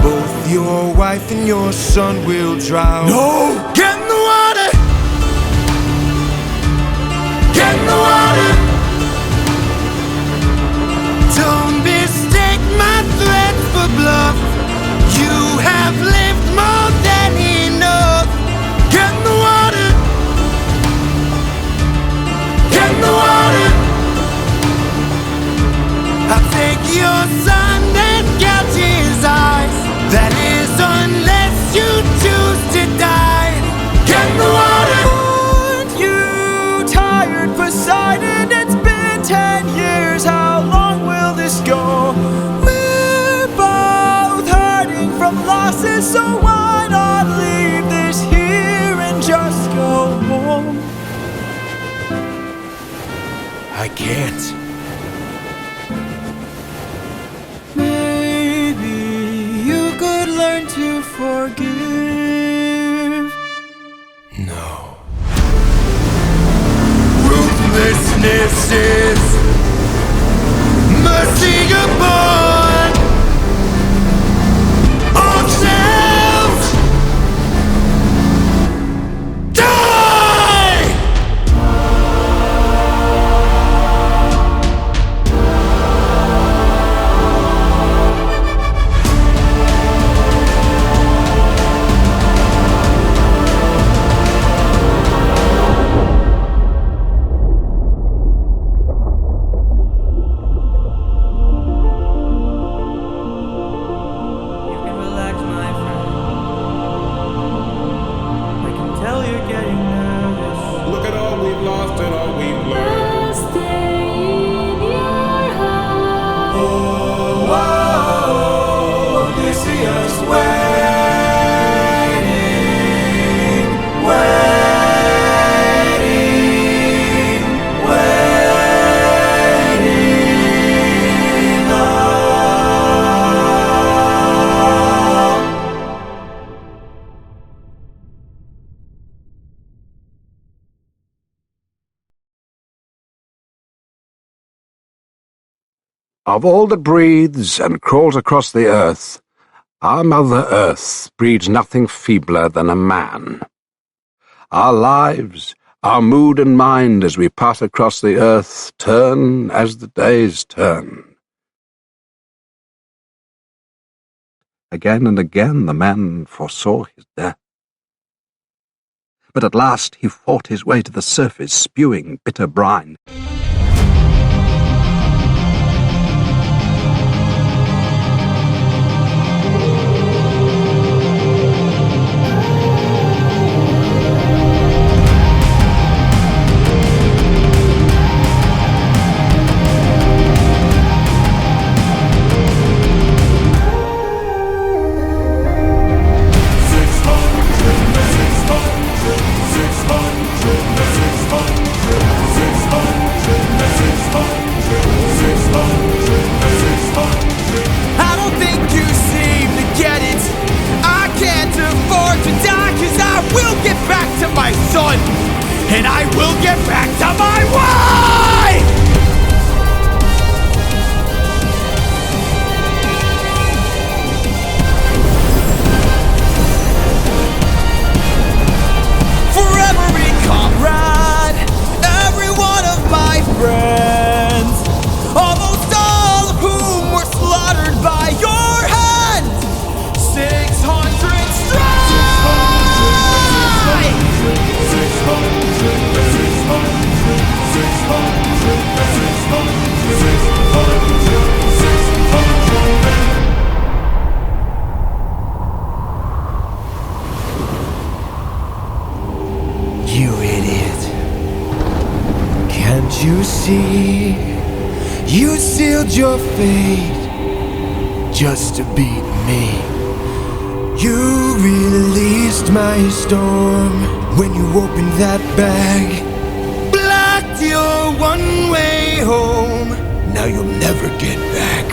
both your wife and your son will drown. No! Get in the water! Get in the water! Don't mistake my threats for bluff. You have lived more than enough. Get in the water! Get in the water! I'll take your son and gouge his eyes. I can't. Maybe you could learn to forgive. No. Ruthlessness is mercy upon ourselves. Die! Of all that breathes and crawls across the earth, our Mother Earth breeds nothing feebler than a man. Our lives, our mood and mind as we pass across the earth turn as the days turn. Again and again the man foresaw his death. But at last he fought his way to the surface, spewing bitter brine. And I will get back to my way! For every comrade, every one of my friends, almost all of whom were slaughtered by your hand, 600 strike! 600. You idiot. Can't you see? You sealed your fate just to beat me. You released my storm when you opened that bag. Blocked your one-way home. Now you'll never get back.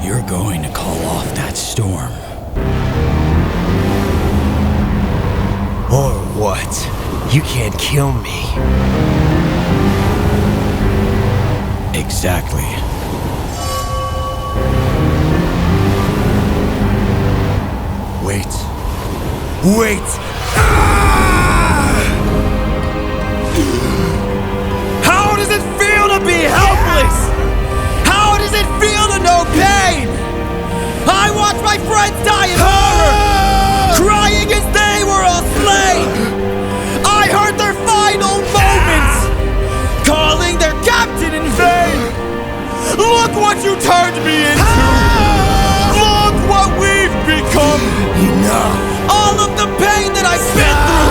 You're going to call off that storm. Or what? You can't kill me. Exactly. Wait. Wait! Ah! How does it feel to be helpless? How does it feel to know pain? I watched my friends die in horror, crying as they were all slain. I heard their final moments, calling their captain in vain. Look what you turned me into. Look what we've become. Enough. All of the pain that I've been through.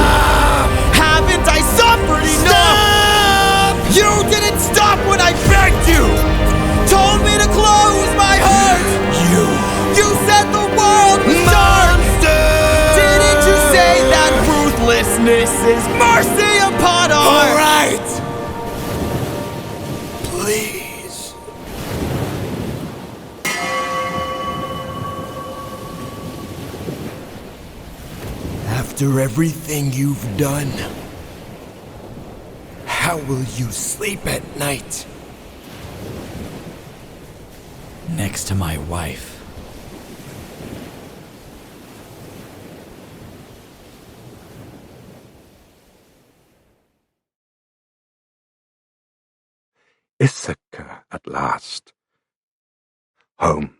Haven't I suffered enough? You didn't stop when I begged you. Told me to close my heart. You said the world was done. Ruthlessness is mercy upon our... All right! Please. After everything you've done, how will you sleep at night? Next to my wife. Ithaca at last. Home.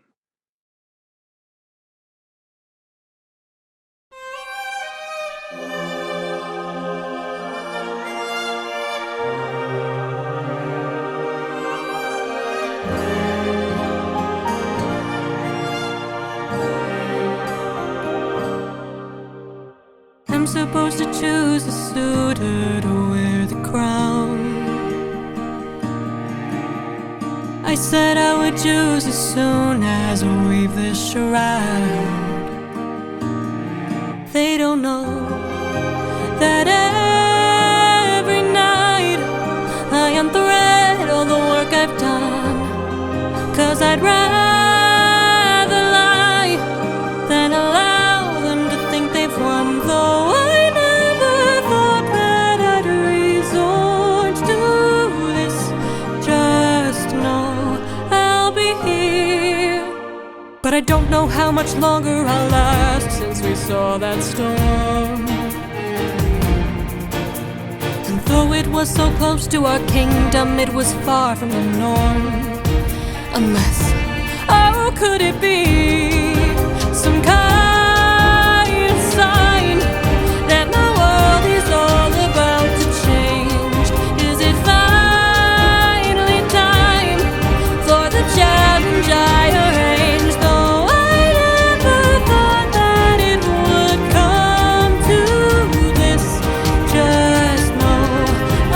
I'm supposed to choose a suitor to wear the crown. I said I would choose as soon as I weave this shroud. They don't know that every night I unthread all the work I've done. 'Cause I'd rather lie than allow them to think they've won. Though I never thought that I'd resort to this. Just know I'll be here. But I don't know how much longer I'll last since we saw that storm. And though it was so close to our kingdom, it was far from the norm. Unless, oh, could it be some kind of sign that my world is all about to change? Is it finally time for the challenge I arranged? Though I never thought that it would come to this. Just know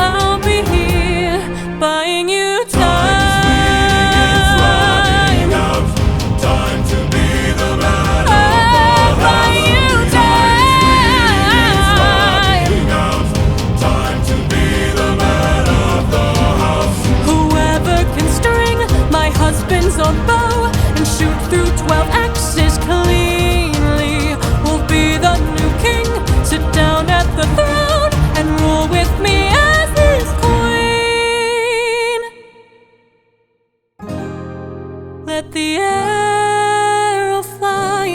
I'll be here buying you time. Time to be the man of the Buying you house. Time to be the man of the house. Whoever can string my husband's old bow and shoot through 12 axes cleanly will be the new king. Sit down at the throne and rule with me as his queen. Let the arrow fly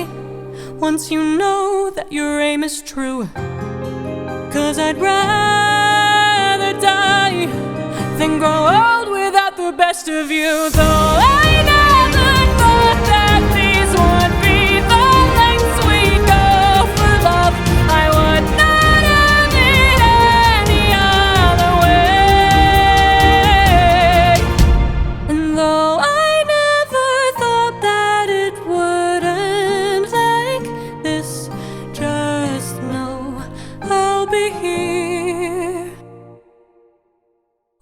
once you know that your aim is true. 'Cause I'd rather die than grow old without the best of you. Though I never thought that these would be the lengths we go for love. I would not have it any other way. And though I never thought that it would end like this, just know I'll be here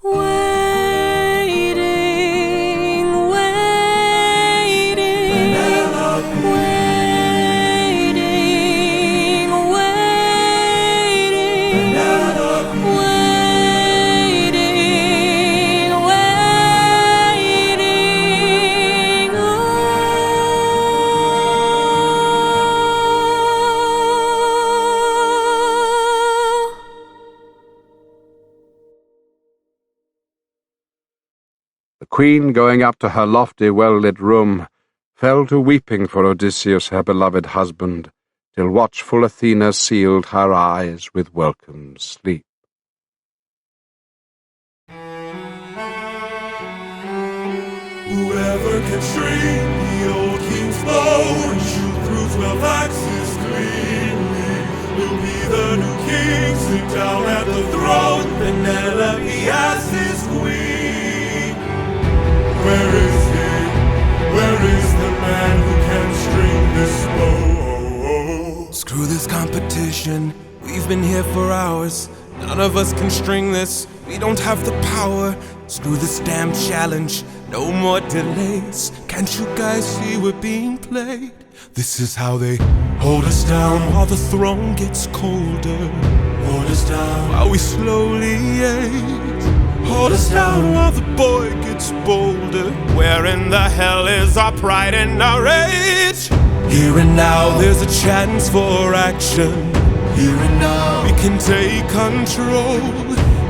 waiting, waiting, waiting, waiting, waiting, waiting. The queen, going up to her lofty, well-lit room, fell to weeping for Odysseus, her beloved husband, till watchful Athena sealed her eyes with welcome sleep. Whoever can string the old king's bow and shoot through 12 axes cleanly will be the new king. Sit down at the throne, Penelope as his queen. Where is he? Where is the man who can string this bow? Screw this competition. We've been here for hours. None of us can string this. We don't have the power. Screw this damn challenge. No more delays. Can't you guys see we're being played? This is how they hold us down while the throne gets colder. Hold us down while we slowly age. Hold us down while the boy gets bolder. Where in the hell is our pride and our rage? Here and now there's a chance for action. Here and now we can take control.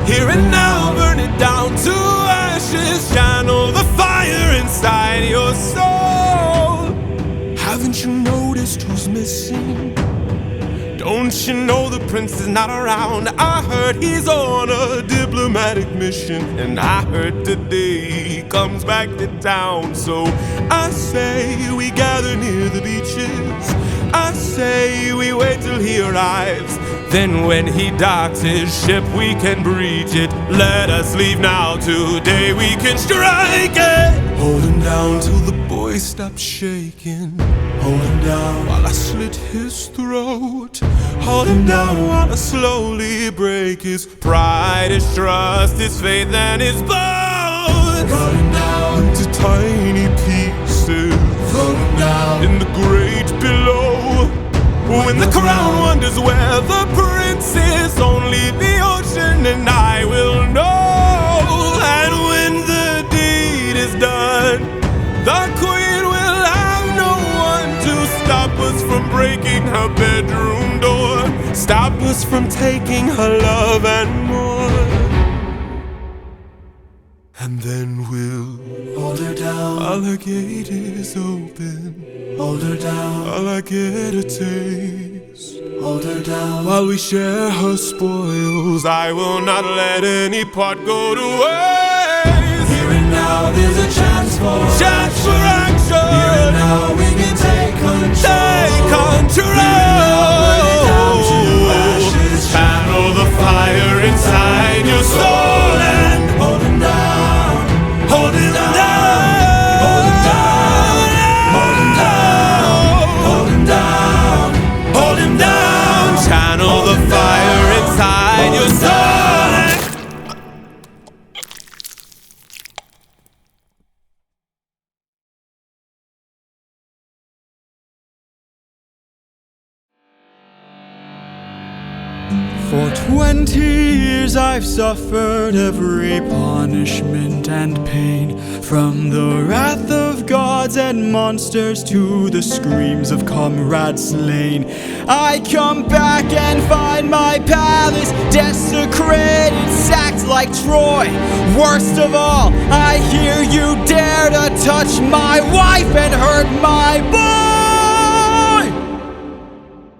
Here and now burn it down to ashes. Channel the fire inside your soul. Haven't you noticed who's missing? Don't you know the prince is not around? I heard he's on a diplomatic mission, and I heard today he comes back to town. So I say we gather near the beaches. I say we wait till he arrives. Then when he docks his ship we can breach it. Let us leave now, today we can strike it. Hold him down till the boy stops shaking. Hold him down while I slit his throat. Hold him down while I slowly break his pride, his trust, his faith and his bones. Cut him down into tiny pieces. Throw him down in the great below. When the crown wonders where the prince is, only the ocean and I will know. And when the deed is done, the queen will have no one to stop us from breaking her bedroom door. Stop us from taking her love and more. And then we'll hold her down while her gate is open. Hold her down while I get a taste. Hold her down while we share her spoils. I will not let any part go to waste. Here and now there's a chance for action. Here and now we can take control. Take control. Channel the fire inside your soul and hold him down. Hold him down. Hold him down. Hold him down. Hold him down. Hold him down. Channel the fire inside your soul. For 20 years I've suffered every punishment and pain, from the wrath of gods and monsters to the screams of comrades slain. I come back and find my palace desecrated, sacked like Troy. Worst of all, I hear you dare to touch my wife and hurt my boy.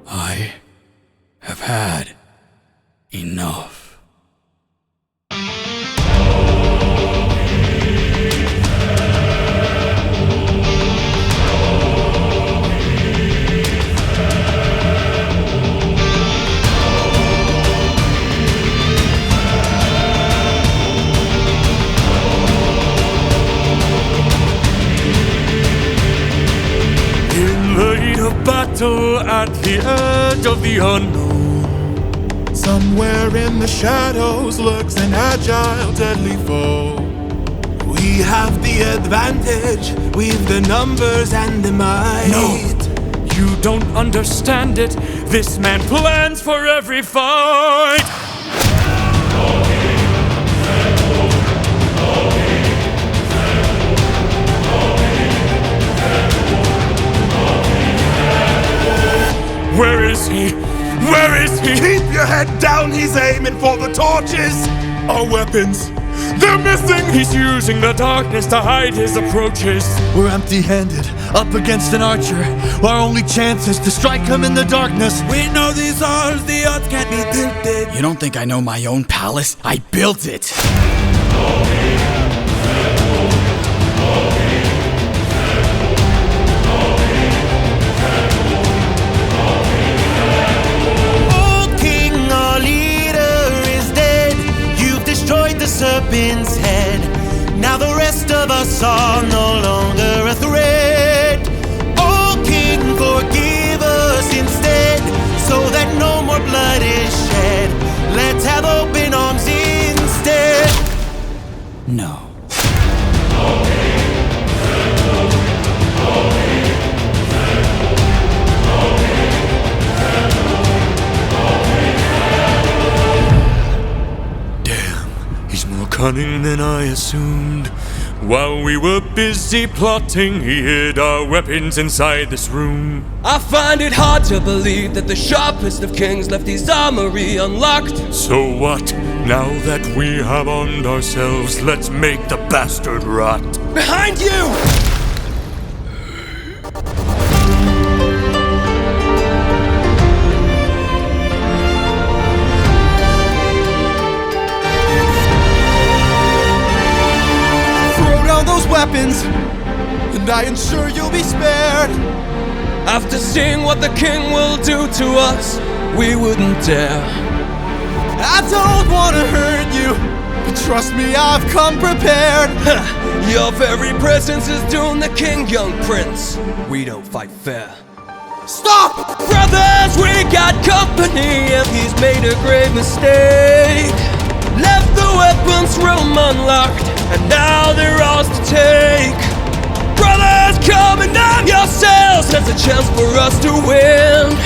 I have had enough. In the heat of battle, at the edge of the unknown, somewhere in the shadows lurks an agile, deadly foe. We have the advantage, we've the numbers and the might. No, you don't understand it. This man plans for every fight. Where is he? Where is he? Keep your head down, he's aiming for the torches. Our weapons, they're missing. He's using the darkness to hide his approaches. We're empty-handed, up against an archer. Our only chance is to strike him in the darkness. We know these odds, the odds can't be tilted. You don't think I know my own palace? I built it. The serpent's head. Now the rest of us are no longer a threat. Oh King, forgive us instead, so that no more blood is shed. Let's have open arms instead. No. cunning than I assumed. While we were busy plotting, he hid our weapons inside this room. I find it hard to believe that the sharpest of kings left his armory unlocked. So what? Now that we have armed ourselves, let's make the bastard rot. Behind you! Those weapons, and I ensure you'll be spared. After seeing what the king will do to us, we wouldn't dare. I don't want to hurt you, but trust me, I've come prepared. Your very presence is doomed the king, young prince. We don't fight fair. Stop! Brothers, we got company, and he's made a grave mistake. Left the weapons room unlocked, and now they're ours to take. Brothers, come and arm yourselves. There's a chance for us to win.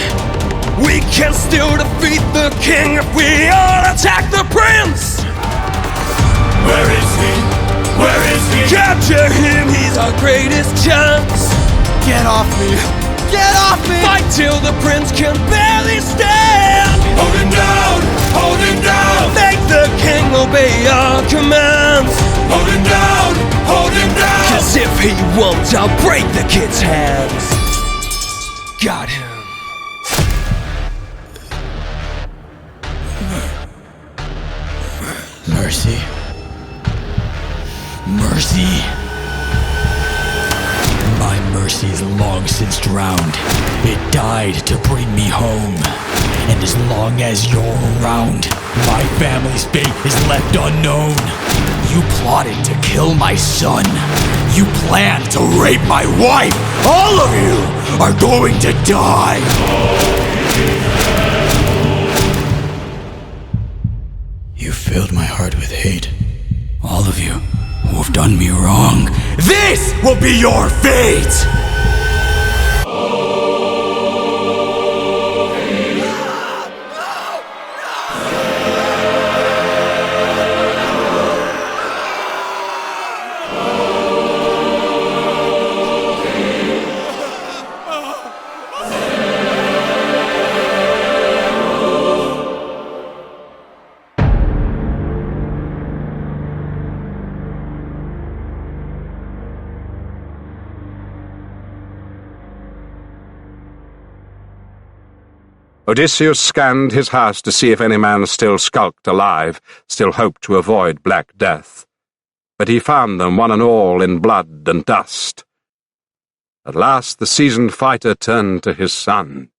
We can still defeat the king if we all attack the prince. Where is he? Where is he? Capture him, he's our greatest chance. Get off me! Get off me! Fight till the prince can barely stand. Hold him down! Hold him down! Make the king obey our commands. Hold him down! Hold him down! 'Cause if he won't, I'll break the kid's hands. Got him. Mercy. Mercy. My mercy is long since drowned. It died to bring me home. And as long as you're around, my family's fate is left unknown. You plotted to kill my son. You planned to rape my wife. All of you are going to die. You filled my heart with hate. All of you who have done me wrong. This will be your fate! Odysseus scanned his house to see if any man still skulked alive, still hoped to avoid black death. But he found them, one and all, in blood and dust. At last the seasoned fighter turned to his son.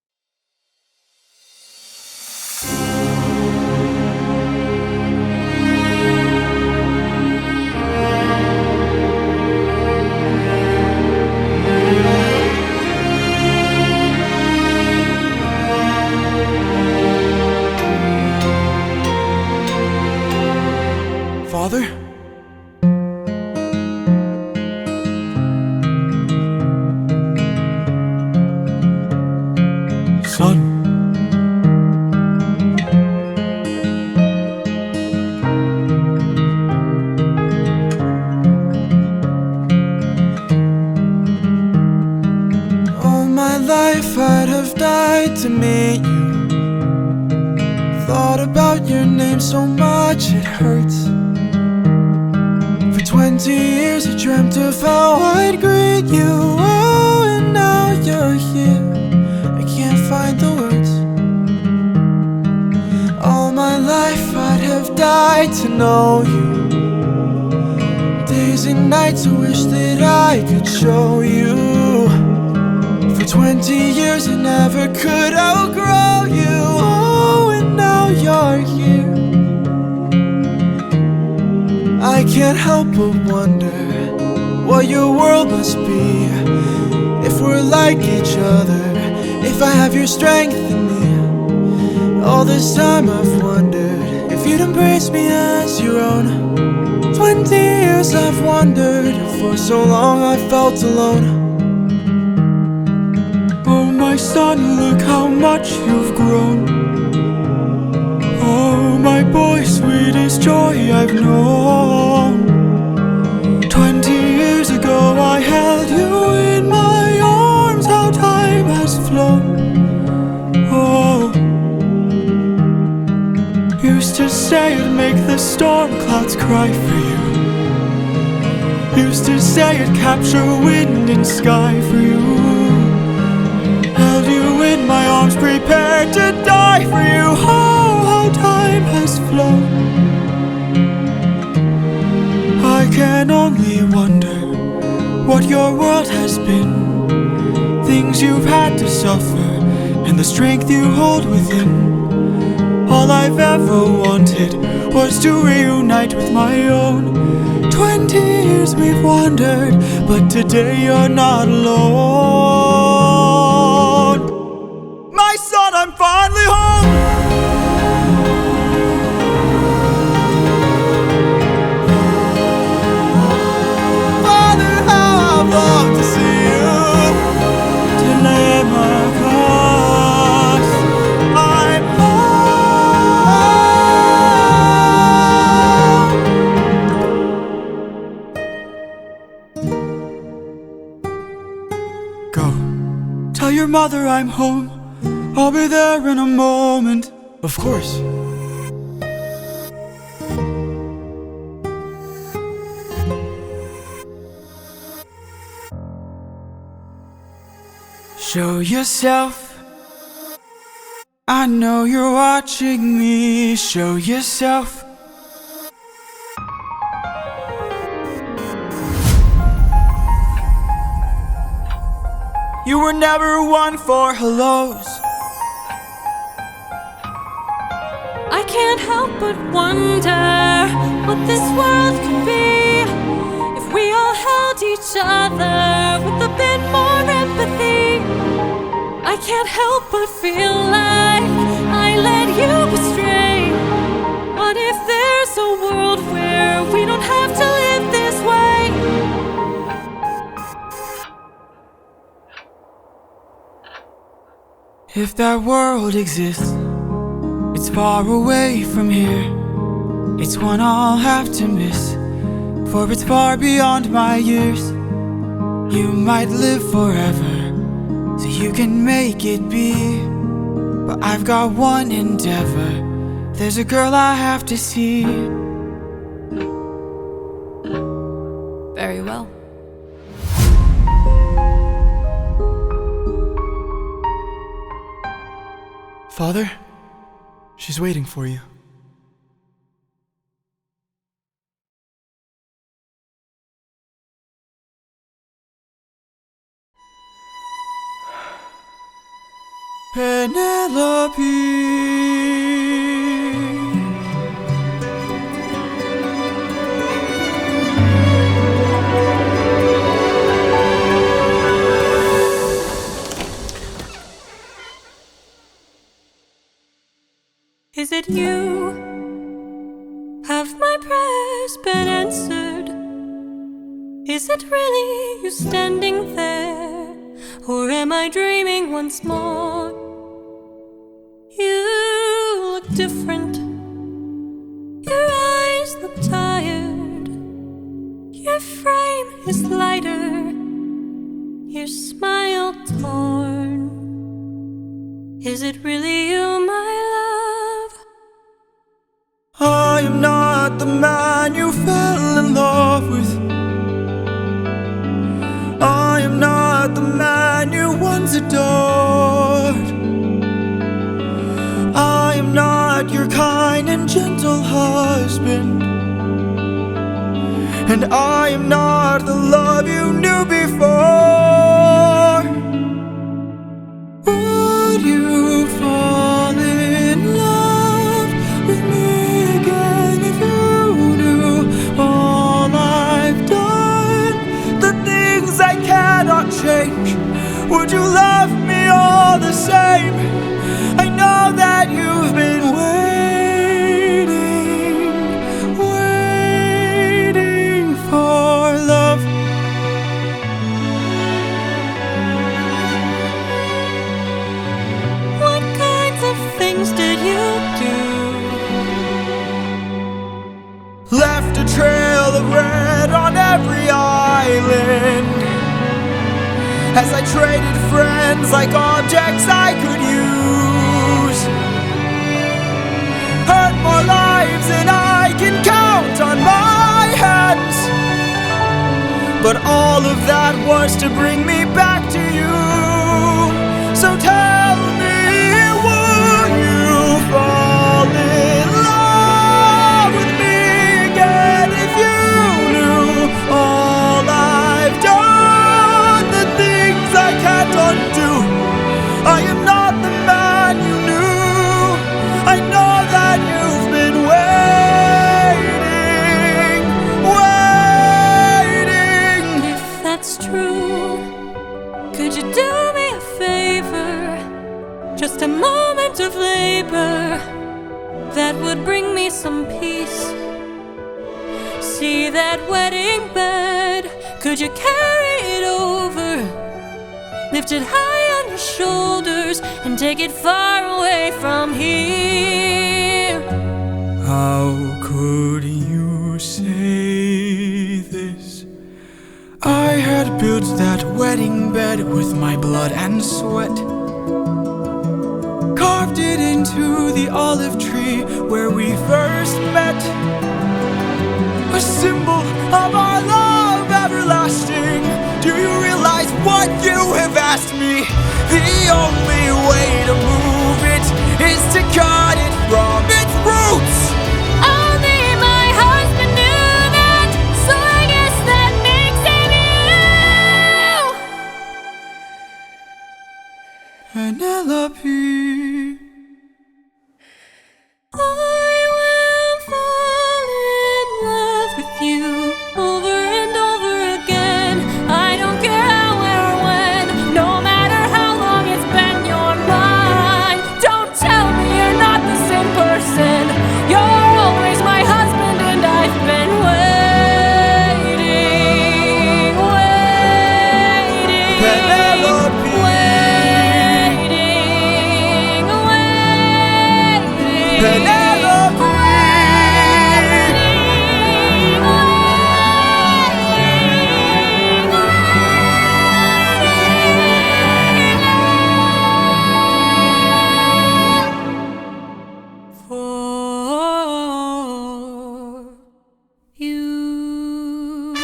Father? Son. All my life I'd have died to meet you. Thought about your name so much it hurts. 20 years I dreamt of how I'd greet you. Oh, and now you're here. I can't find the words. All my life I'd have died to know you. Days and nights I wish that I could show you. For 20 years I never could outgrow you. Oh, and now you're here. I can't help but wonder what your world must be. If we're like each other, if I have your strength in me. All this time I've wondered if you'd embrace me as your own. 20 years I've wondered, for so long I felt alone. Oh my son, look how much you've grown. Oh my boy, sweetest this joy I've known. 20 years ago I held you in my arms, how time has flown. Oh, used to say it'd make the storm clouds cry for you. Used to say it'd capture wind and sky for you. Held you in my arms, prepared to die for you. Oh, how time has flown. I can only wonder what your world has been. Things you've had to suffer and the strength you hold within. All I've ever wanted was to reunite with my own. 20 years we've wandered, but today you're not alone. My son, I'm finally home. Father, how I've longed to see you. Telemachus, I'm home. Go, tell your mother I'm home. I'll be there in a moment. Of course. Show yourself. I know you're watching me. Show yourself. You were never one for hellos. I can't help but wonder what this world could be if we all held each other with a bit more empathy. I can't help but feel like I led you astray. What if there's a world where we don't have to live this way? If that world exists, it's far away from here. It's one I'll have to miss, for it's far beyond my years. You might live forever, so you can make it be. But I've got one endeavor. There's a girl I have to see. Very well. Father, she's waiting for you. Penelope. Is it you? Have my prayers been answered? Is it really you standing there? Or am I dreaming once more? You look different. Your eyes look tired. Your frame is lighter. Your smile torn. Is it really you, my love? I am not the man you fell in love with. I am not the man you once adored. I am not your kind and gentle husband. And I am not the love you knew before. Would you fall in love with me again if you knew all I've done? The things I cannot change. Would you love me all the same? I know that you've been waiting for love. as I traded friends like objects I could use. Hurt more lives than I can count on my hands, but all of that was to bring me back to you. So tell me, would you fall in love with me again if you knew all I've done, the things I can't undo? I am not the man you knew. I know that you've been waiting. If that's true, could you do me a favor? Just a moment of labor that would bring me some peace. See that wedding bed, could you carry it over? Lift it high on your shoulders and take it far away from here. How could you say this? I had built that wedding bed with my blood and sweat, carved it into the olive tree where we first met, a symbol of our love everlasting. Do you realize what you have asked me? The only way to move it is to cut it from its roots. Only my husband knew that, so I guess that makes him you. Penelope, I will fall in love with you over and over again. I don't care how, where, or when, no matter how long it's been, you're mine. Don't tell me you're not the same person. You're always my husband, and I've been waiting, waiting, Penelope. waiting, waiting. Penelope. For you.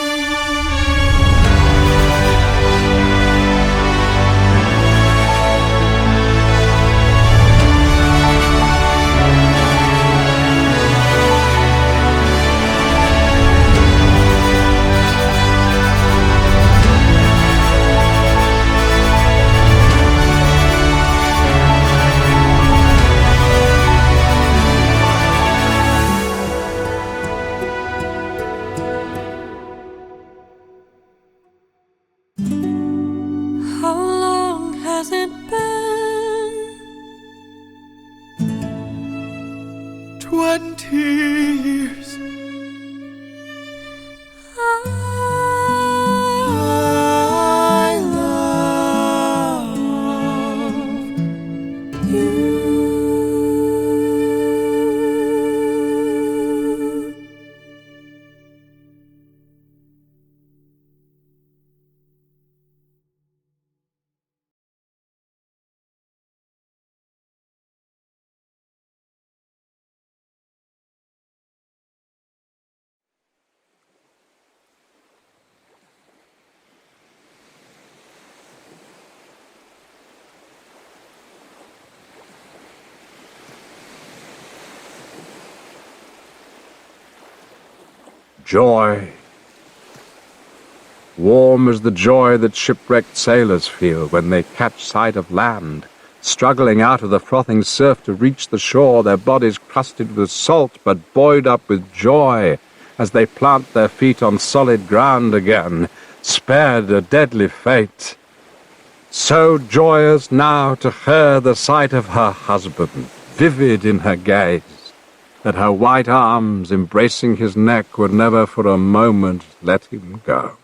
How long has it been? 20 years. I love you. Joy. Warm as the joy that shipwrecked sailors feel when they catch sight of land, struggling out of the frothing surf to reach the shore, their bodies crusted with salt but buoyed up with joy as they plant their feet on solid ground again, spared a deadly fate. So joyous now to her the sight of her husband, vivid in her gaze, that her white arms embracing his neck would never for a moment let him go.